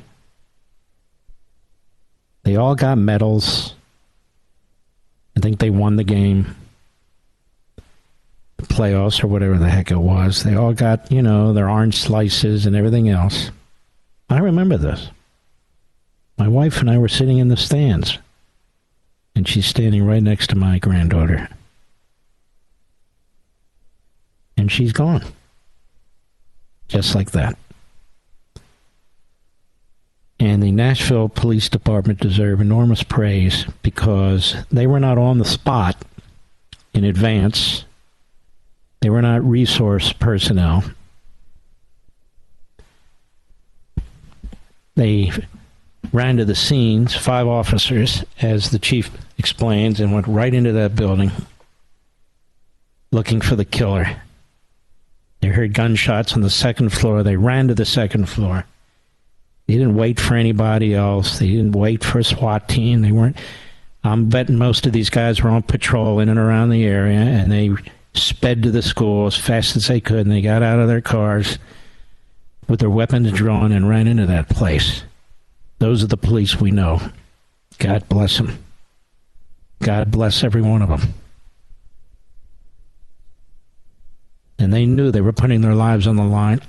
They all got medals. I think they won the game. The playoffs or whatever the heck it was. They all got, their orange slices and everything else. I remember this. My wife and I were sitting in the stands, and she's standing right next to my granddaughter. And she's gone. Just like that. And the Nashville Police Department deserve enormous praise because they were not on the spot in advance. They were not resource personnel. They ran to the scenes, 5 officers, as the chief explains, and went right into that building looking for the killer. They heard gunshots on the second floor. They ran to the second floor. They didn't wait for anybody else. They didn't wait for a SWAT team. They weren't. I'm betting most of these guys were on patrol in and around the area, and they sped to the school as fast as they could, and they got out of their cars with their weapons drawn and ran into that place. Those are the police we know. God bless them. God bless every one of them. And they knew they were putting their lives on the line.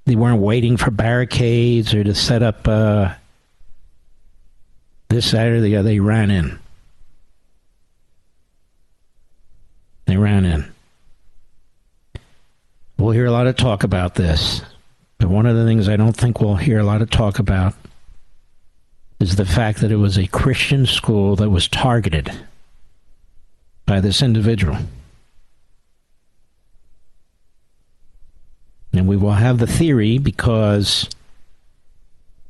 They weren't waiting for barricades or to set up this, that, or the other. They ran in. They ran in. We'll hear a lot of talk about this. But one of the things I don't think we'll hear a lot of talk about is the fact that it was a Christian school that was targeted by this individual. And we will have the theory because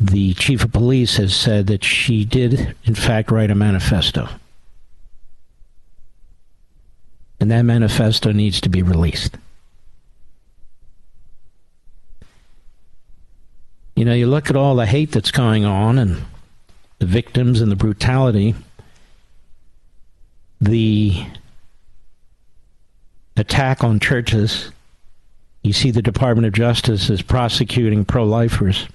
the chief of police has said that she did, in fact, write a manifesto. And that manifesto needs to be released. You look at all the hate that's going on and the victims and the brutality, the attack on churches. You see the Department of Justice is prosecuting pro-lifers.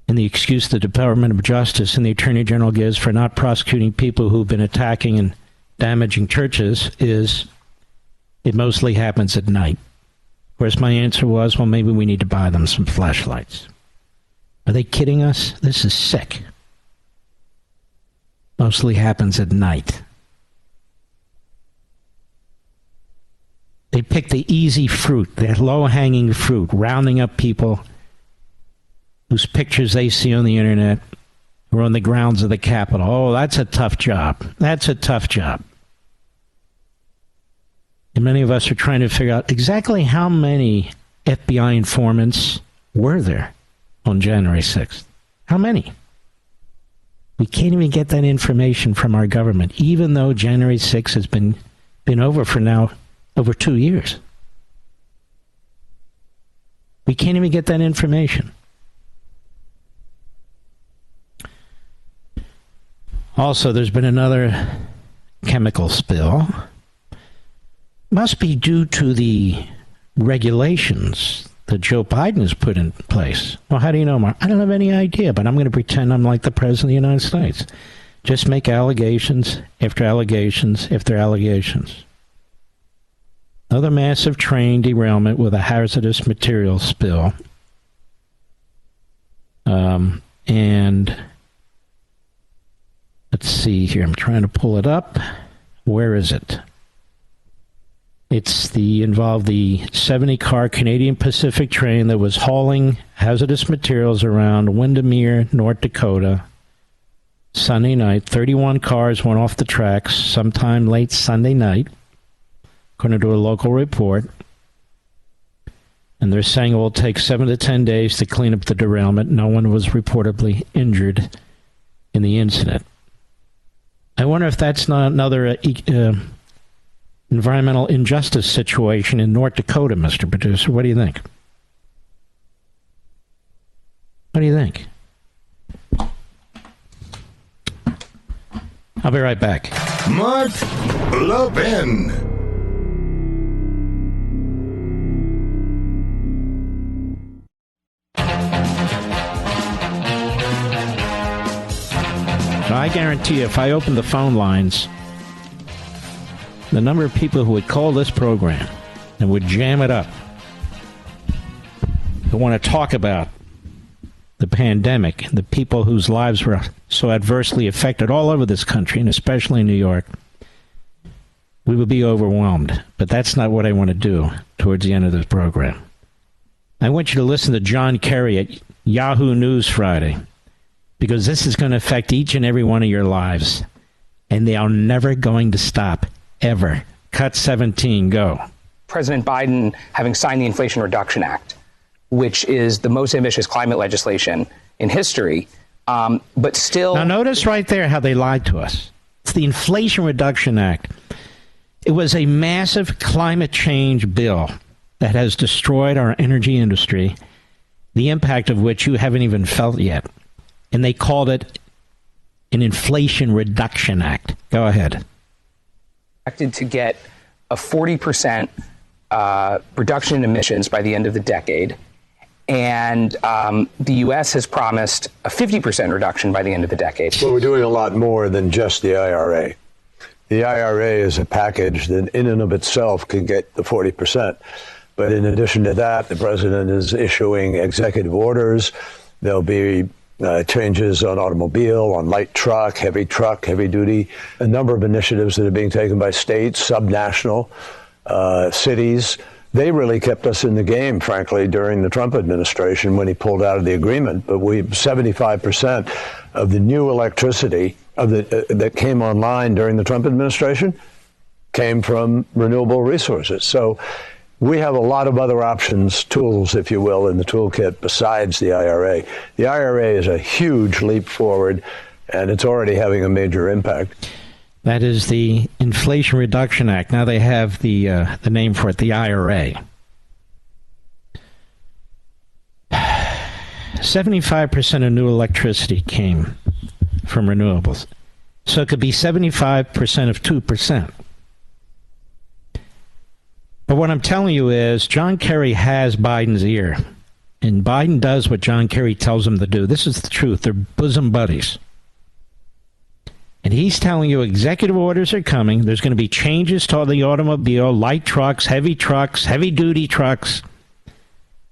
And the excuse the Department of Justice and the Attorney General gives for not prosecuting people who've been attacking and damaging churches is it mostly happens at night. Of course, my answer was, well, maybe we need to buy them some flashlights. Are they kidding us? This is sick. Mostly happens at night. They pick the easy fruit, the low-hanging fruit, rounding up people whose pictures they see on the internet or on the grounds of the Capitol. Oh, that's a tough job. That's a tough job. And many of us are trying to figure out exactly how many FBI informants were there on January 6th. How many? We can't even get that information from our government, even though January 6th has been over for now over 2 years. We can't even get that information. Also, there's been another chemical spill. must be due to the regulations that Joe Biden has put in place. Well, how do you know, Mark? I don't have any idea, but I'm going to pretend I'm like the President of the United States. Just make allegations after allegations after allegations. Another massive train derailment with a hazardous material spill. And let's see here. I'm trying to pull it up. Where is it? It's involved the 70-car Canadian Pacific train that was hauling hazardous materials around Windermere, North Dakota. Sunday night, 31 cars went off the tracks sometime late Sunday night, according to a local report. And they're saying it will take 7 to 10 days to clean up the derailment. No one was reportedly injured in the incident. I wonder if that's not another environmental injustice situation in North Dakota, Mr. Producer. What do you think? What do you think? I'll be right back. Mark Levin. I guarantee you, if I open the phone lines, the number of people who would call this program and would jam it up, who want to talk about the pandemic and the people whose lives were so adversely affected all over this country, and especially in New York, we would be overwhelmed. But that's not what I want to do towards the end of this program. I want you to listen to John Kerry at Yahoo News Friday, because this is going to affect each and every one of your lives, and they are never going to stop, ever. Cut 17, go. President Biden having signed the Inflation Reduction Act, which is the most ambitious climate legislation in history, but still... Now notice right there how they lied to us. It's the Inflation Reduction Act. It was a massive climate change bill that has destroyed our energy industry, the impact of which you haven't even felt yet. And they called it an Inflation Reduction Act. Go ahead. Expected to get a 40% reduction in emissions by the end of the decade. And the U.S. has promised a 50% reduction by the end of the decade. Well, we're doing a lot more than just the IRA. The IRA is a package that in and of itself could get the 40%. But in addition to that, the president is issuing executive orders. There'll be changes on automobile, on light truck, heavy duty, a number of initiatives that are being taken by states, subnational, cities. They really kept us in the game, frankly, during the Trump administration when he pulled out of the agreement. But 75% of the new electricity that came online during the Trump administration came from renewable resources. So we have a lot of other options, tools, if you will, in the toolkit besides the IRA. The IRA is a huge leap forward, and it's already having a major impact. That is the Inflation Reduction Act. Now they have the name for it, the IRA. 75% of new electricity came from renewables. So it could be 75% of 2%. But what I'm telling you is John Kerry has Biden's ear. And Biden does what John Kerry tells him to do. This is the truth. They're bosom buddies. And he's telling you executive orders are coming. There's going to be changes to the automobile, light trucks, heavy-duty trucks.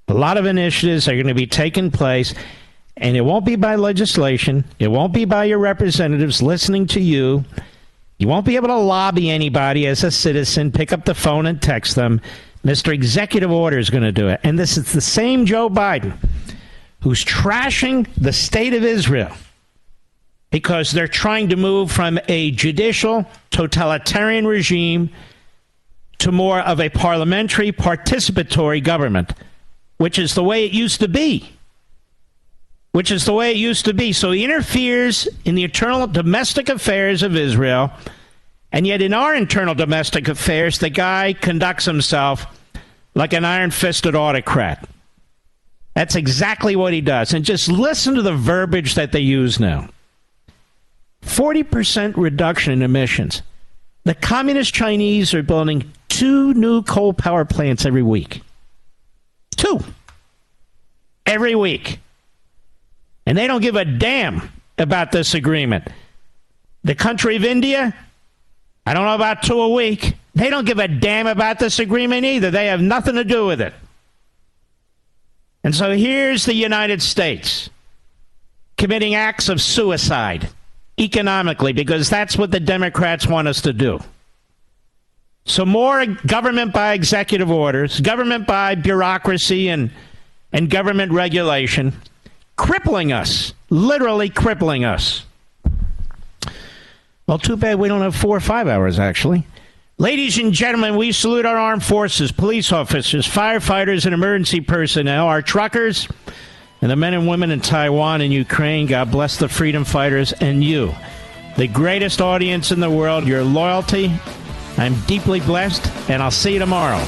A lot of initiatives are going to be taking place. And it won't be by legislation. It won't be by your representatives listening to you. You won't be able to lobby anybody as a citizen, pick up the phone and text them. Mr. Executive Order is going to do it. And this is the same Joe Biden who's trashing the state of Israel because they're trying to move from a judicial totalitarian regime to more of a parliamentary participatory government, which is the way it used to be. So he interferes in the internal domestic affairs of Israel, and yet in our internal domestic affairs, the guy conducts himself like an iron-fisted autocrat. That's exactly what he does. And just listen to the verbiage that they use now. 40% reduction in emissions. The communist Chinese are building 2 new coal power plants every week. 2. Every week. And they don't give a damn about this agreement. The country of India, I don't know about 2 a week. They don't give a damn about this agreement either. They have nothing to do with it. And so here's the United States committing acts of suicide economically, because that's what the Democrats want us to do. So more government by executive orders, government by bureaucracy and government regulation, crippling us, literally crippling us. Well, too bad we don't have 4 or 5 hours, actually. Ladies and gentlemen, we salute our armed forces, police officers, firefighters, and emergency personnel, our truckers, and the men and women in Taiwan and Ukraine. God bless the freedom fighters and you, the greatest audience in the world. Your loyalty, I'm deeply blessed, and I'll see you tomorrow.